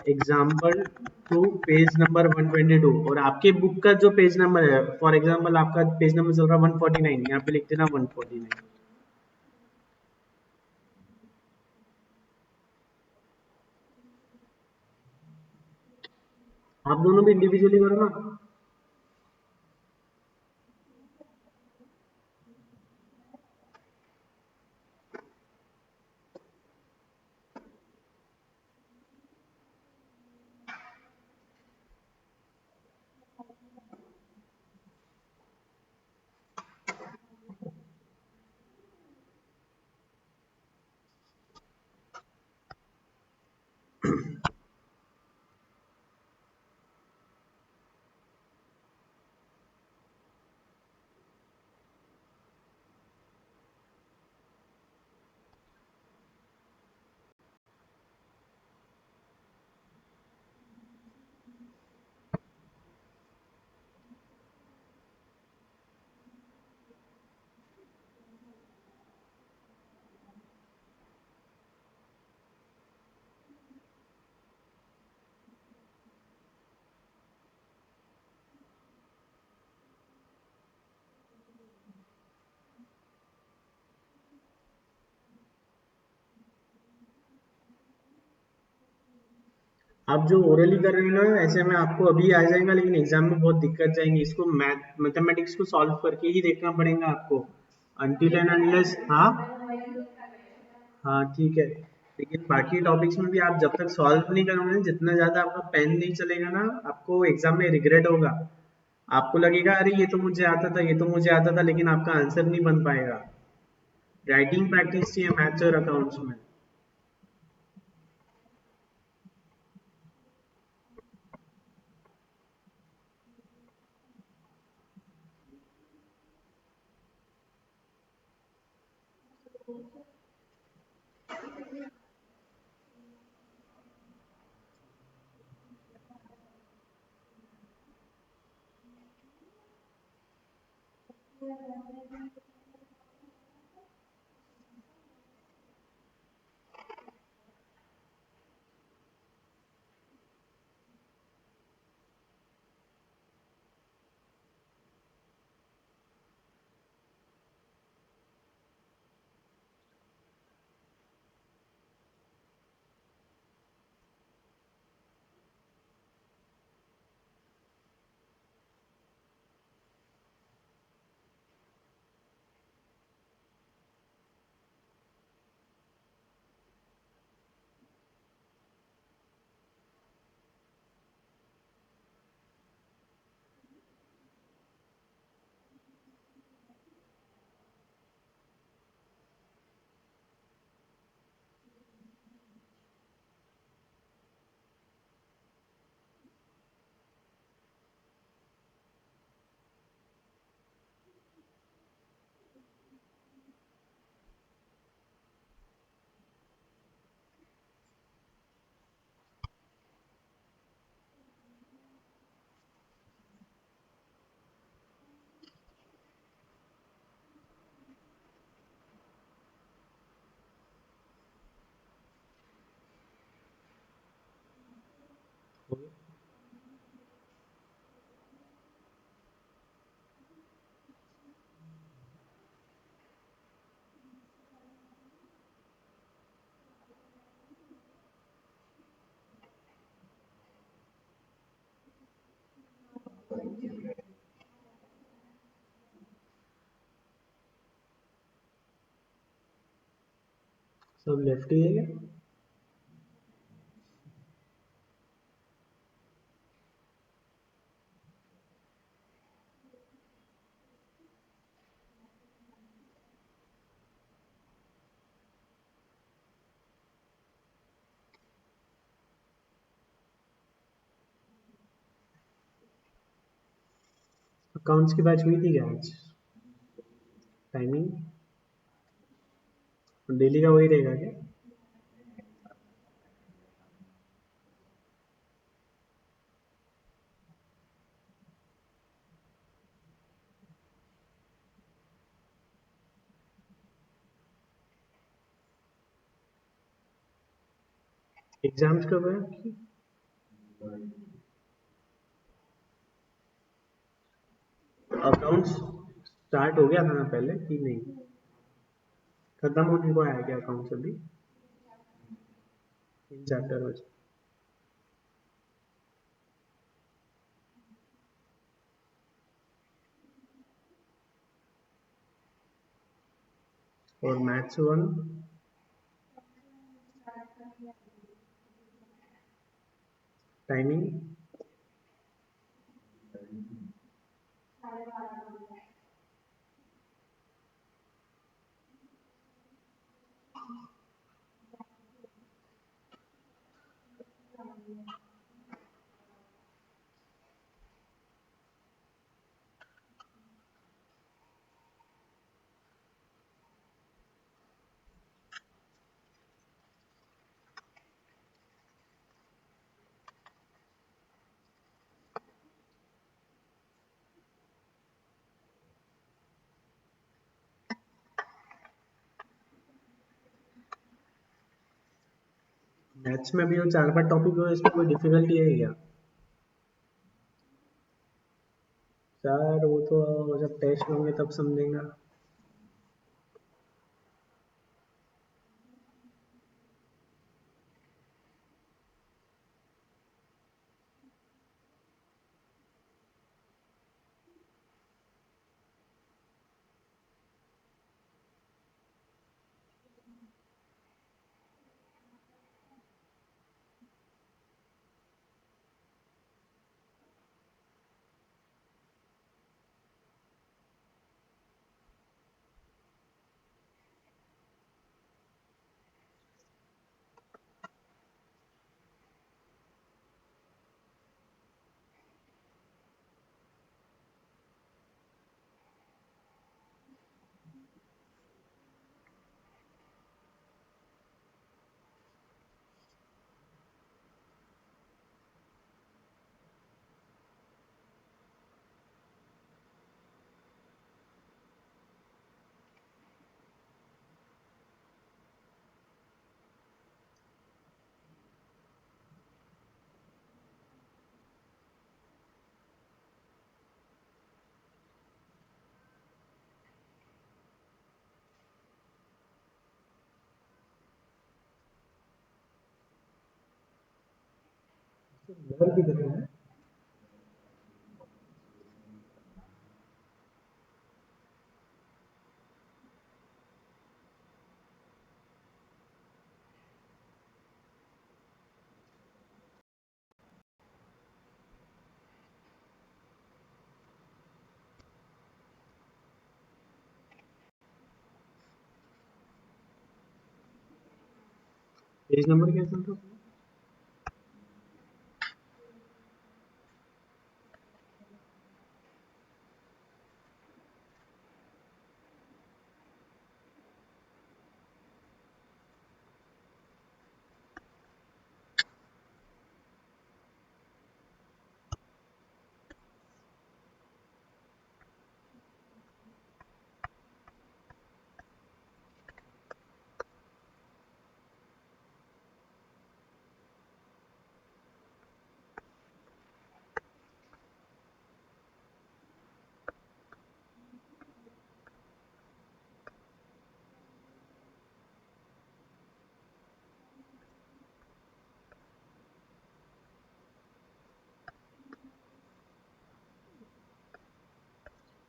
एग्जाम्पल टू पेज नंबर 122, और आपके बुक का जो पेज नंबर है, फॉर एग्जाम्पल आपका पेज नंबर चल रहा है 149, यहाँ पे लिख देना 149। आप दोनों भी इंडिविजुअली करो ना। आप जो ओरली कर रहे हो ना, ऐसे में आपको अभी आ जाएगा, लेकिन एग्जाम में बहुत दिक्कत जाएंगी, इसको मैथमेटिक्स को सॉल्व करके ही देखना पड़ेगा आपको, अनटिल एंड अनलेस। हाँ, हाँ ठीक है, लेकिन बाकी टॉपिक्स में भी आप जब तक सॉल्व नहीं करोगे ना, जितना ज्यादा आपका पेन नहीं चलेगा ना, आपको एग्जाम में रिग्रेट होगा, आपको लगेगा अरे ये तो मुझे आता था, ये तो मुझे आता था, लेकिन आपका आंसर नहीं बन पाएगा। राइटिंग प्रैक्टिस चाहिए मैथ्स और अकाउंट्स में। सब लेफ्ट ही है क्या? अकाउंट्स की बैच हुई थी क्या आज? टाइमिंग डेली का वही रहेगा क्या? एग्जाम्स कब है आपकी? अकाउंट्स स्टार्ट हो गया था ना पहले कि नहीं? खत्म होने को आया क्या अकाउंट्स अभी? 3 चैप्टर हो चुके। और मैथ्स वन? टाइमिंग? मैथ्स में भी वो 4-5 टॉपिक हो, इसमें कोई डिफिकल्टी है क्या? सर वो तो जब टेस्ट होंगे तब समझेंगे। घर किधर है? पेज नंबर क्या चल रहा है?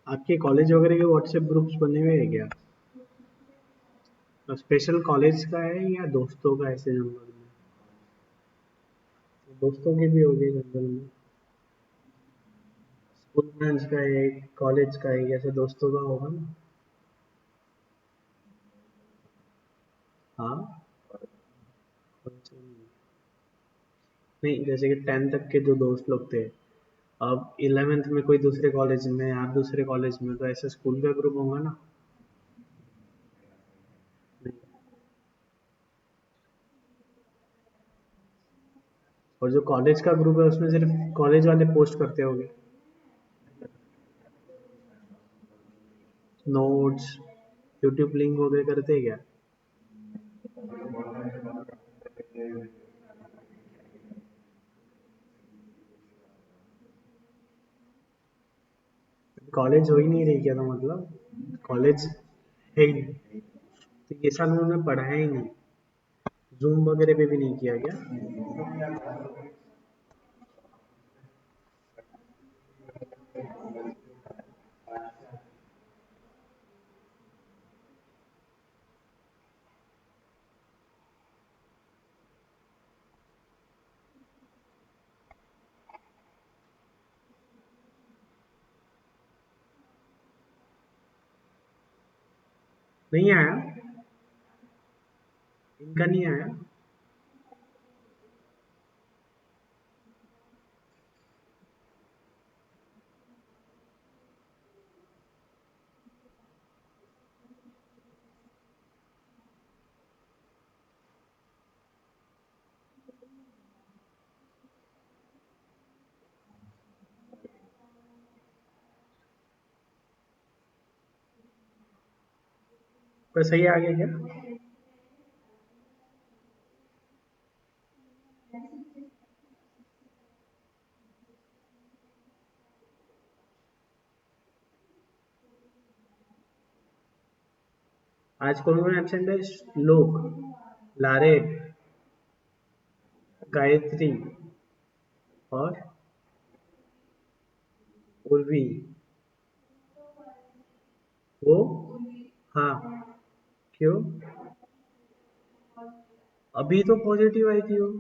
आपके कॉलेज वगैरह के व्हाट्सएप ग्रुप्स बने हुए हैं क्या? तो स्पेशल कॉलेज का है या दोस्तों का ऐसे नंबर में? दोस्तों के भी हो गए जनरल में। स्कूल फ्रेंड्स का है, कॉलेज का है, ऐसे दोस्तों का होगा ना? हाँ। नहीं, जैसे कि 10 तक के जो दोस्त लोग थे, अब 11th में कोई दूसरे कॉलेज में, आप दूसरे कॉलेज में, तो ऐसे स्कूल का ग्रुप होगा ना। और जो कॉलेज का ग्रुप है उसमें सिर्फ कॉलेज वाले पोस्ट करते होंगे नोट्स, यूट्यूब लिंक वगैरह करते हैं क्या? कॉलेज हो ही नहीं रही क्या? तो मतलब कॉलेज है ही नहीं, तो ये साल उन्होंने पढ़ाया ही नहीं, जूम वगैरह पे भी नहीं किया क्या? नहीं आया, इनका नहीं आया। पर सही आ गया क्या? आज कौन कौन एब्सेंट है? श्लोक, लारेट, गायत्री और उर्वी। वो, हाँ, क्यों? अभी तो पॉजिटिव आई थी वो।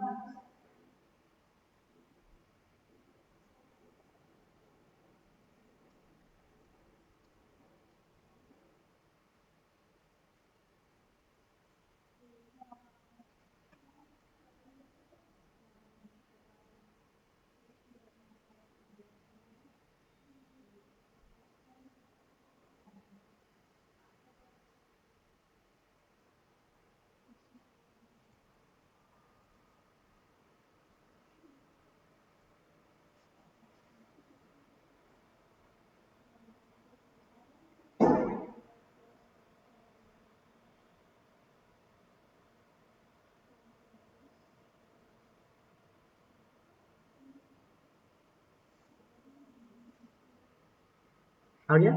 आ गया?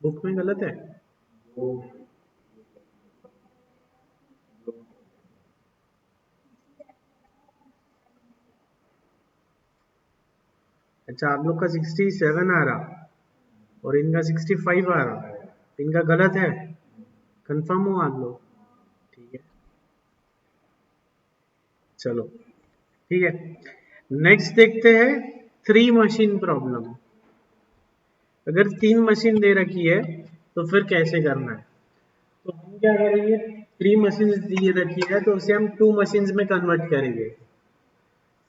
बुक में गलत है? अच्छा, आप लोग का 67 आ रहा और इनका 65 आ रहा, इनका गलत है। कंफर्म हो आप लोग? ठीक है, चलो, ठीक है। नेक्स्ट देखते हैं थ्री मशीन प्रॉब्लम। अगर तीन मशीन दे रखी है तो फिर कैसे करना है? तो हम क्या करेंगे, थ्री मशीन दी रखी है तो उसे हम टू मशीन में कन्वर्ट करेंगे,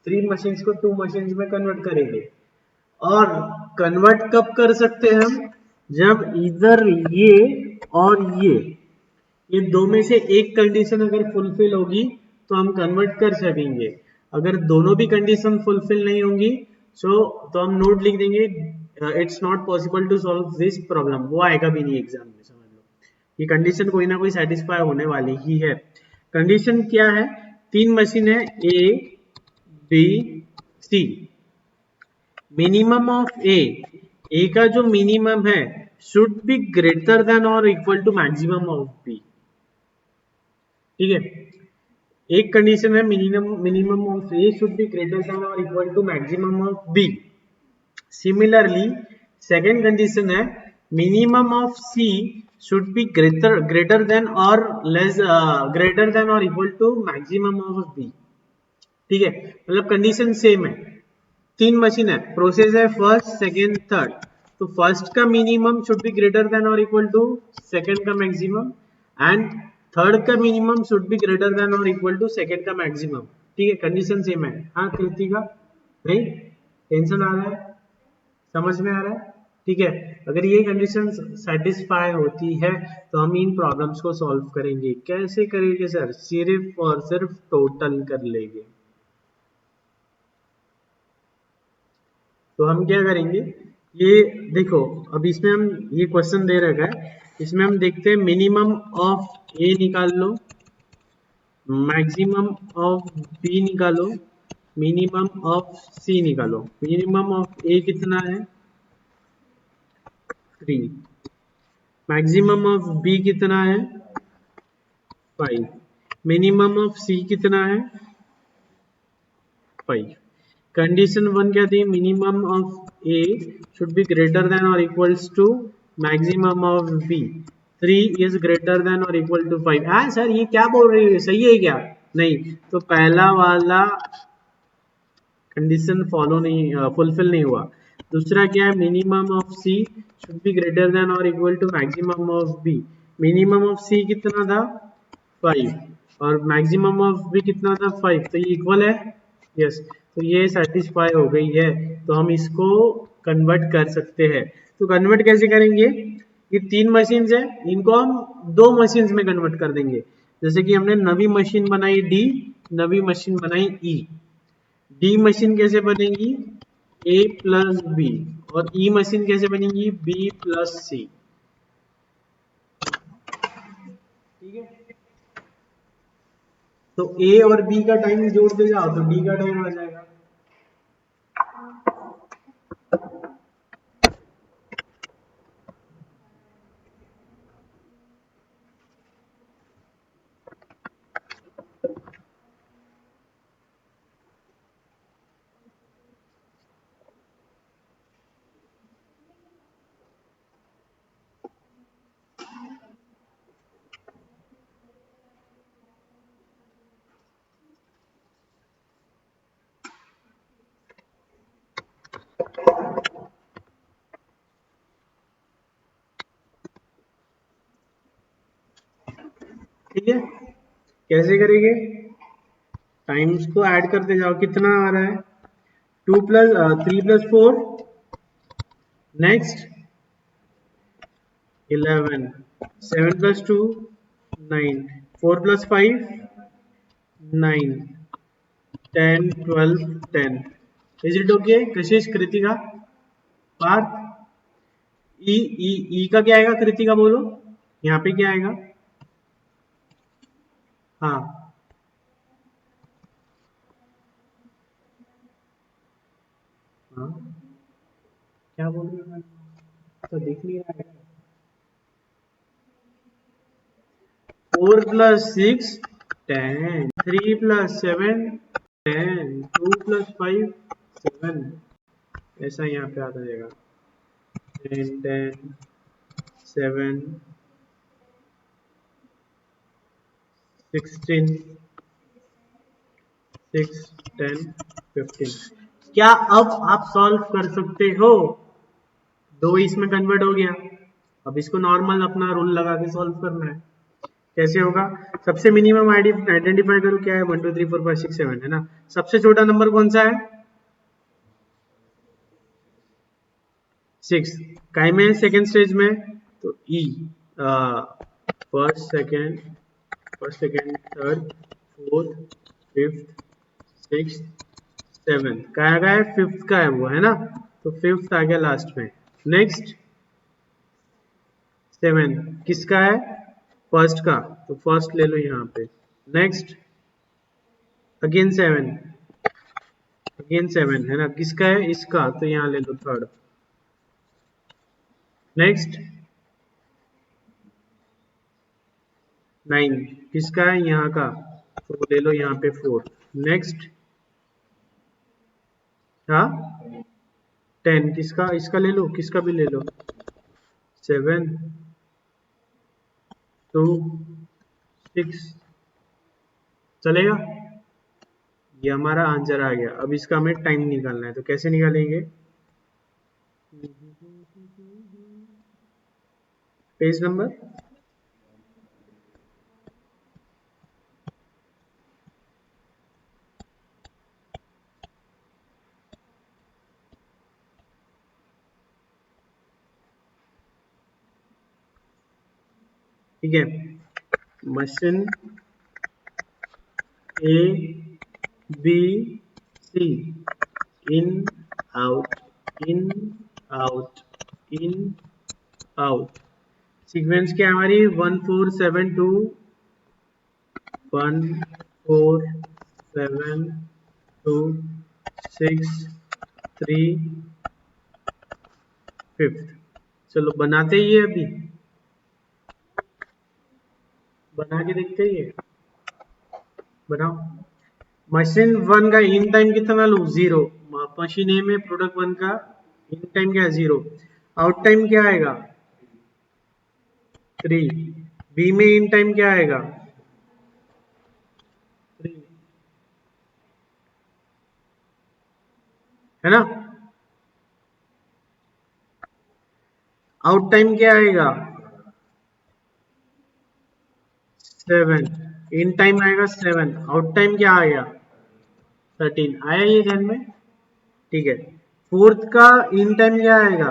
थ्री मशीन को टू मशीन में कन्वर्ट करेंगे। और कन्वर्ट कब कर सकते हैं हम? जब इधर ये और ये दो में से एक कंडीशन अगर फुलफिल होगी तो हम कन्वर्ट कर सकेंगे। अगर दोनों भी कंडीशन फुलफिल नहीं होंगी तो हम नोट लिख देंगे, it's not possible to solve this problem, वो आएगा भी नहीं एग्जाम में, समझ लो। ये कंडीशन कोई ना कोई सेटिस्फाई होने वाली ही है। कंडीशन क्या है? तीन मशीन है, A B C, minimum of A का जो मिनिमम है शुड बी ग्रेटर देन और equal to maximum of B. ठीक है, एक कंडीशन है minimum minimum of A should be greater than और equal to maximum of B. Similarly second condition है minimum of C should be greater than और less greater than और equal to maximum of B. ठीक है, मतलब condition same है, तीन machine है, प्रोसेस है फर्स्ट सेकेंड थर्ड, तो फर्स्ट का minimum should be greater than और इक्वल टू सेकेंड का मैक्सिमम, एंड थर्ड का minimum should be greater than और इक्वल टू सेकेंड का मैक्सिमम। ठीक है, कंडीशन सेम है। हाँ कृतिका, नहीं, टेंशन आ रहा है, समझ में आ रहा है? ठीक है, अगर ये कंडीशन सेटिस्फाई होती है तो हम इन प्रॉब्लम्स को सॉल्व करेंगे। कैसे करेंगे सर? सिर्फ और सिर्फ टोटल कर लेंगे। तो हम क्या करेंगे, ये देखो, अब इसमें हम ये क्वेश्चन दे रखा है, इसमें हम देखते हैं मिनिमम ऑफ ए निकाल लो, मैक्सिमम ऑफ बी निकालो, मिनिमम ऑफ सी निकालो। मिनिमम ऑफ ए कितना है? 3। मैक्सिमम ऑफ बी कितना है? 5। मिनिमम ऑफ सी कितना है? 5। कंडीशन 1 क्या थी? Minimum of A should be greater than और equals to maximum of B. 3 is greater than और इक्वल टू 5। हाँ सर, ये क्या बोल रही है, सही है क्या? नहीं, तो पहला वाला कंडीशन फॉलो नहीं, फुलफिल नहीं हुआ। दूसरा क्या है? Minimum of C should be greater than और equal to maximum of B. Minimum of C कितना था? 5, और मैक्सिमम ऑफ बी कितना था? 5। तो ये इक्वल है, यस। तो ये सेटिस्फाई हो गई है, तो हम इसको कन्वर्ट कर सकते हैं। तो कन्वर्ट कैसे करेंगे? ये 3 मशीन्स है, इनको हम 2 मशीन्स में कन्वर्ट कर देंगे। जैसे कि हमने नवी मशीन बनाई डी, नवी मशीन बनाई ई। डी मशीन कैसे बनेगी? ए प्लस बी। और ई मशीन कैसे बनेगी? बी प्लस सी। ठीक है, तो ए और बी का टाइम जोड़ते जाओ तो डी का टाइम आ जाएगा। ठीक है, कैसे करेंगे? टाइम्स को ऐड करते जाओ, कितना आ रहा है? 2 plus 3 plus 4, next 11, 7 plus 2 9, 4 plus 5 9, 10 12 10। Is it okay? कशिश, कृतिका, पार्थ। ई ई ई का क्या आएगा? कृतिका बोलो, यहाँ पे क्या आएगा? हाँ, हाँ, क्या बोल रही हो? तो दिख नहीं रहा है। 4 प्लस 6 10, 3 प्लस 7 10, 2 प्लस 5 7। ऐसा यहाँ पे आ जाएगा 10 10 7 16 6 10 15। क्या अब आप सॉल्व कर सकते हो? दो इसमें कन्वर्ट हो गया, अब इसको नॉर्मल अपना रूल लगा के सॉल्व करना है। कैसे होगा? सबसे मिनिमम आइडेंटिफाई करो, क्या है? 1 2 3 4 5 6 7 है ना। सबसे छोटा नंबर कौन सा है? 6। काय में? सेकेंड स्टेज में, तो ई, first second, third, fourth, fifth, six, seven. क्या है? फिफ्थ का है वो, है ना। तो फिफ्थ आ गया लास्ट में। नेक्स्ट 7 किसका है? फर्स्ट का, तो फर्स्ट ले लो यहाँ पे। नेक्स्ट अगेन 7, अगेन 7 है ना, किसका है? इसका, तो यहाँ ले लो थर्ड। नेक्स्ट 9 किसका है? यहाँ का, तो ले लो यहाँ पे 4। नेक्स्ट, हाँ, 10 किसका? इसका ले लो, किसका भी ले लो। 7 2 6 चलेगा। ये हमारा आंसर आ गया। अब इसका हमें टाइम निकालना है, तो कैसे निकालेंगे? पेज नंबर, ठीक है, machine A B C, in in out in out. Sequence क्या है हमारी 1472 1472 6 3 5। चलो बनाते ही है, अभी बना के देखते ही है। बनाओ। मशीन वन का इन टाइम कितना लू, 0। मशीन ए में प्रोडक्ट वन का इन टाइम क्या है, 0। आउट टाइम क्या आएगा, 3। बी में इन टाइम क्या आएगा, 3, है ना। आउट टाइम क्या आएगा, 7। इन टाइम आएगा 7, आउट टाइम क्या आएगा, 13। आया ये ध्यान में, ठीक है। फोर्थ का इन टाइम क्या आएगा,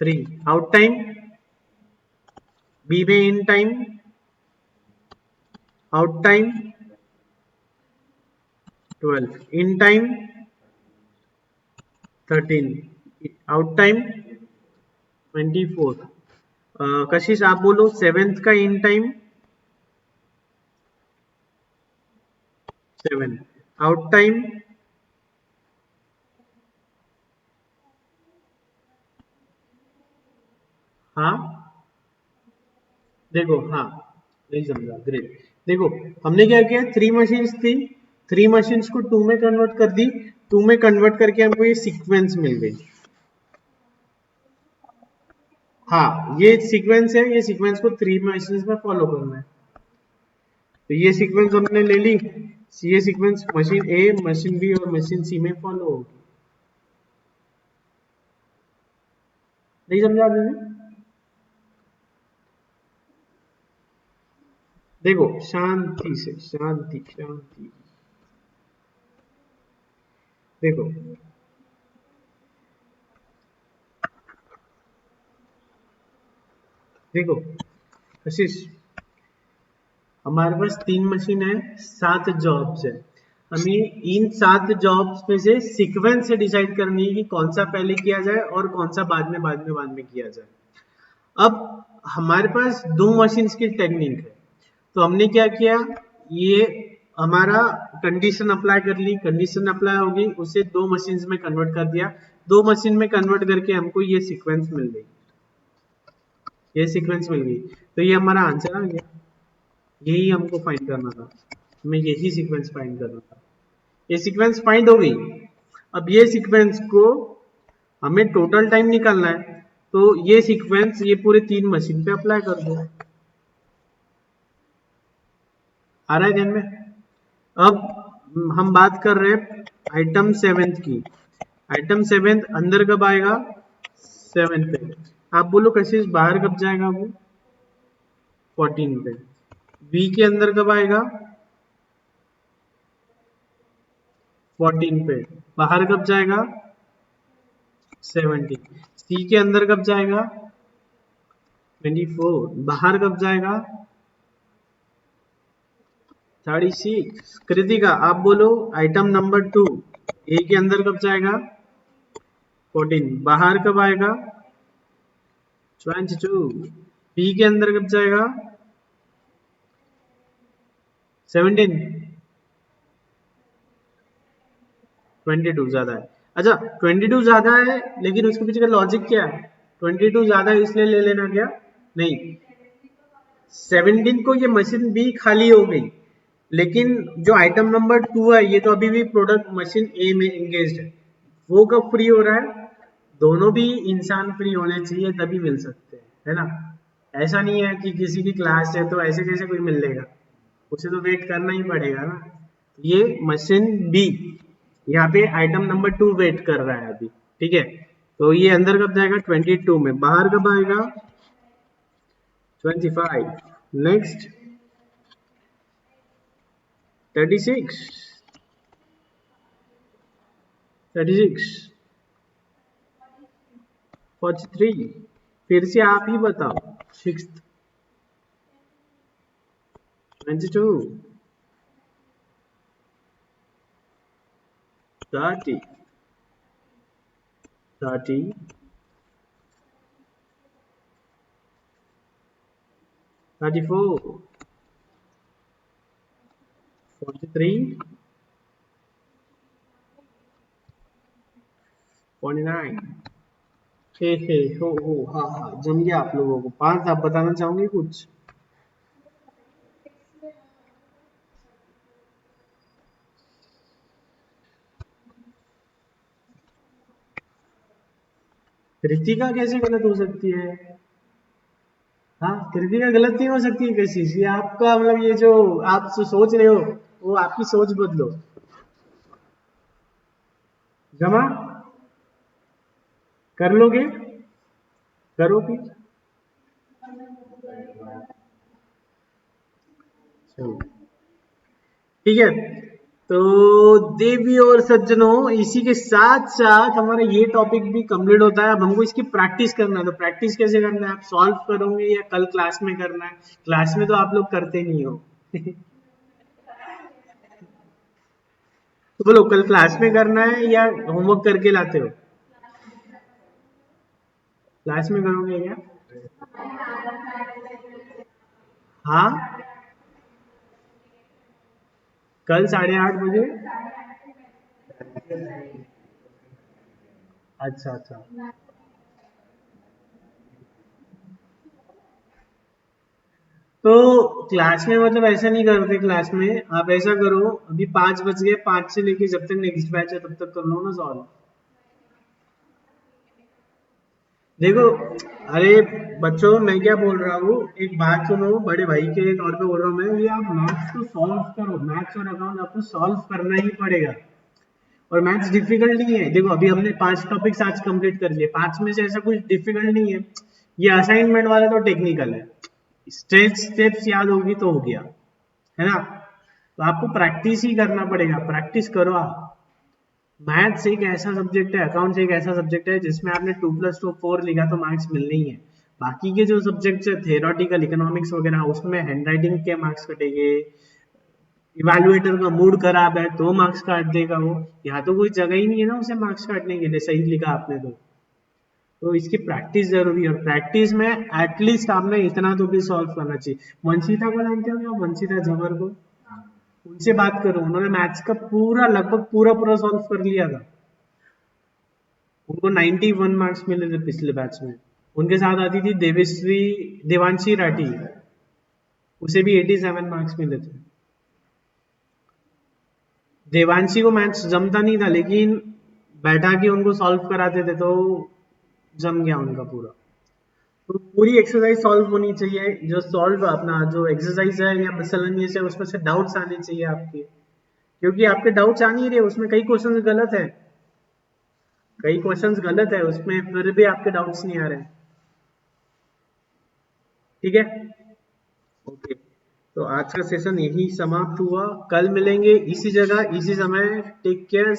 3। आउट टाइम, बी में in time, out time 12, in time 13, out time 24। कशिश आप बोलो, सेवेंथ का इन टाइम 7, आउट टाइम हाँ देखो, हाँ नहीं समझा, ग्रेट। देखो हमने क्या किया, 3 मशीन्स थी, 3 मशीन्स को 2 में कन्वर्ट कर दी, 2 में कन्वर्ट करके हमको ये सीक्वेंस मिल गई। हाँ ये सीक्वेंस है, ये सीक्वेंस को 3 मशीन्स में फॉलो करना है। तो ये सीक्वेंस हमने ले ली, ये sequence machine A, machine B और मशीन सी में फॉलो होगी। नहीं समझा आपने। देखो शांति से, शांति शांति। देखो देखो आशीष, हमारे पास 3 मशीन है, 7 जॉब्स है। हमें इन 7 जॉब्स में से सीक्वेंस से डिसाइड करनी है कि कौन सा पहले किया जाए और कौन सा बाद में किया जाए। अब हमारे पास 2 मशीन्स की टेक्निक है, तो हमने क्या किया, ये हमारा कंडीशन अप्लाई कर ली, कंडीशन अप्लाई होगी उसे 2 मशीन्स में कन्वर्ट कर दिया, 2 मशीन में कन्वर्ट करके हमको ये सीक्वेंस मिल गई, ये सीक्वेंस मिल गई। तो ये हमारा आंसर आ गया, यही हमको फाइंड करना था, हमें यही सीक्वेंस फाइंड करना था। ये सीक्वेंस फाइंड हो गई। अब ये सीक्वेंस को हमें टोटल टाइम निकालना है, तो ये सीक्वेंस ये पूरे 3 मशीन पे अप्लाई कर दो। आ रहा है ध्यान में। अब हम बात कर रहे हैं आइटम 7 की। आइटम 7 अंदर कब आएगा, 7 पे। आप बोलो कैसे बाहर कब जाएगा वो, 14 पे। बी के अंदर कब आएगा, 14 पे। बाहर कब जाएगा, 17। सी के अंदर कब जाएगा, 24। बाहर कब जाएगा, 36। कृतिका आप बोलो, आइटम नंबर 2 ए के अंदर कब जाएगा, 14। बाहर कब आएगा, 22। बी के अंदर कब जाएगा, 17। 22 ज्यादा है। अच्छा 22 ज्यादा है, लेकिन उसके पीछे का लॉजिक क्या है, 22 ज्यादा है इसलिए ले लेना क्या, नहीं। 17 को ये मशीन बी खाली हो गई, लेकिन जो आइटम नंबर 2 है ये तो अभी भी प्रोडक्ट मशीन ए में एंगेज्ड है, वो कब फ्री हो रहा है, दोनों भी इंसान फ्री होने चाहिए तभी मिल सकते हैं, है ना। ऐसा नहीं है कि किसी की क्लास है तो ऐसे कैसे कोई मिल लेगा, उसे तो वेट करना ही पड़ेगा ना। ये मशीन बी, यहाँ पे आइटम नंबर 2 वेट कर रहा है अभी, ठीक है। तो ये अंदर कब जाएगा, 22 में। बाहर कब आएगा, 25। नेक्स्ट 36, 36, 43, फिर से आप ही बताओ। 6 22 30 30 34 43 49। हे हो, हाँ हाँ, जम गया आप लोगों को। 5 आप बताना चाहोगे कुछ? कृतिका कैसे गलत हो सकती है? हाँ, कृतिका गलत नहीं हो सकती है कैसी? ये आपका मतलब ये जो आप सोच रहे हो, वो आपकी सोच बदलो। जमा कर लोगे? करो फिर। चलो, ठीक है। तो देवी और सज्जनों, इसी के साथ साथ हमारा ये टॉपिक भी कंप्लीट होता है। अब हमको इसकी प्रैक्टिस करना है। तो प्रैक्टिस कैसे करना है? आप सॉल्व करोगे या कल क्लास में करना है? क्लास में तो आप लोग करते नहीं हो। तो बोलो, कल क्लास में करना है या होमवर्क करके लाते हो? क्लास में करोगे क्या? हाँ, कल 8:30 बजे। अच्छा अच्छा। तो क्लास में मतलब ऐसा नहीं करते। क्लास में आप ऐसा करो, अभी 5 बज गए, 5 से लेके जब तक नेक्स्ट बैच है तब तक कर लो ना सॉल्व। देखो, अरे बच्चों, मैं क्या बोल रहा हूँ, एक बात सुनो, बड़े भाई के तौर पे बोल रहा हूँ मैं, ये आप मैथ्स तो सॉल्व करो। मैथ्स और अकाउंट आपको सॉल्व करना ही पड़ेगा। और मैथ्स डिफिकल्ट नहीं है। देखो, अभी हमने 5 टॉपिक्स आज कंप्लीट कर लिए, 5 में से ऐसा कुछ डिफिकल्ट नहीं है। ये असाइनमेंट वाला तो टेक्निकल है। स्टेप्स याद होगी तो हो गया, है ना? तो आपको प्रैक्टिस ही करना पड़ेगा। प्रैक्टिस करो आप। मैथ्स एक ऐसा सब्जेक्ट है, अकाउंट्स एक ऐसा सब्जेक्ट है जिसमें आपने 2+2 4 लिखा तो मार्क्स मिलने ही है। बाकी के जो सब्जेक्ट्स है, थेरोटिकल, इकोनॉमिक्स वगैरह, उसमें हैंडराइटिंग के मार्क्स कटेंगे। इवेलुएटर का मूड खराब है तो मार्क्स काट देगा वो। यहाँ तो कोई जगह ही नहीं है ना उसे मार्क्स काटने के लिए, सही लिखा आपने तो इसकी प्रैक्टिस जरूरी है। और प्रैक्टिस में एटलीस्ट आपने इतना तो भी सॉल्व करना चाहिए। वंशिता को जानते हो क्या? वंशिता झवर को, उनसे बात करो। उन्होंने मैथ्स का पूरा, लगभग पूरा पूरा सॉल्व कर लिया था। उनको 91 मार्क्स मिले थे पिछले बैच में। उनके साथ आती थी देवांशी राठी, उसे भी 87 मार्क्स मिले थे। देवांशी को मैथ्स जमता नहीं था, लेकिन बैठा के उनको सॉल्व कराते थे तो जम गया उनका पूरा। तो पूरी एक्सरसाइज सॉल्व होनी चाहिए। जो सॉल्व अपना जो एक्सरसाइज है या मिसलेनियस है, उसमें से डाउट्स आने चाहिए आपके। क्योंकि आपके डाउट्स आ नहीं रहे, उसमें कई क्वेश्चंस गलत है। कई क्वेश्चंस गलत है उसमें, फिर भी आपके डाउट्स नहीं आ रहे हैं। ठीक है, ओके। तो आज का सेशन यही समाप्त हुआ। कल मिलेंगे इसी जगह इसी समय। Take care.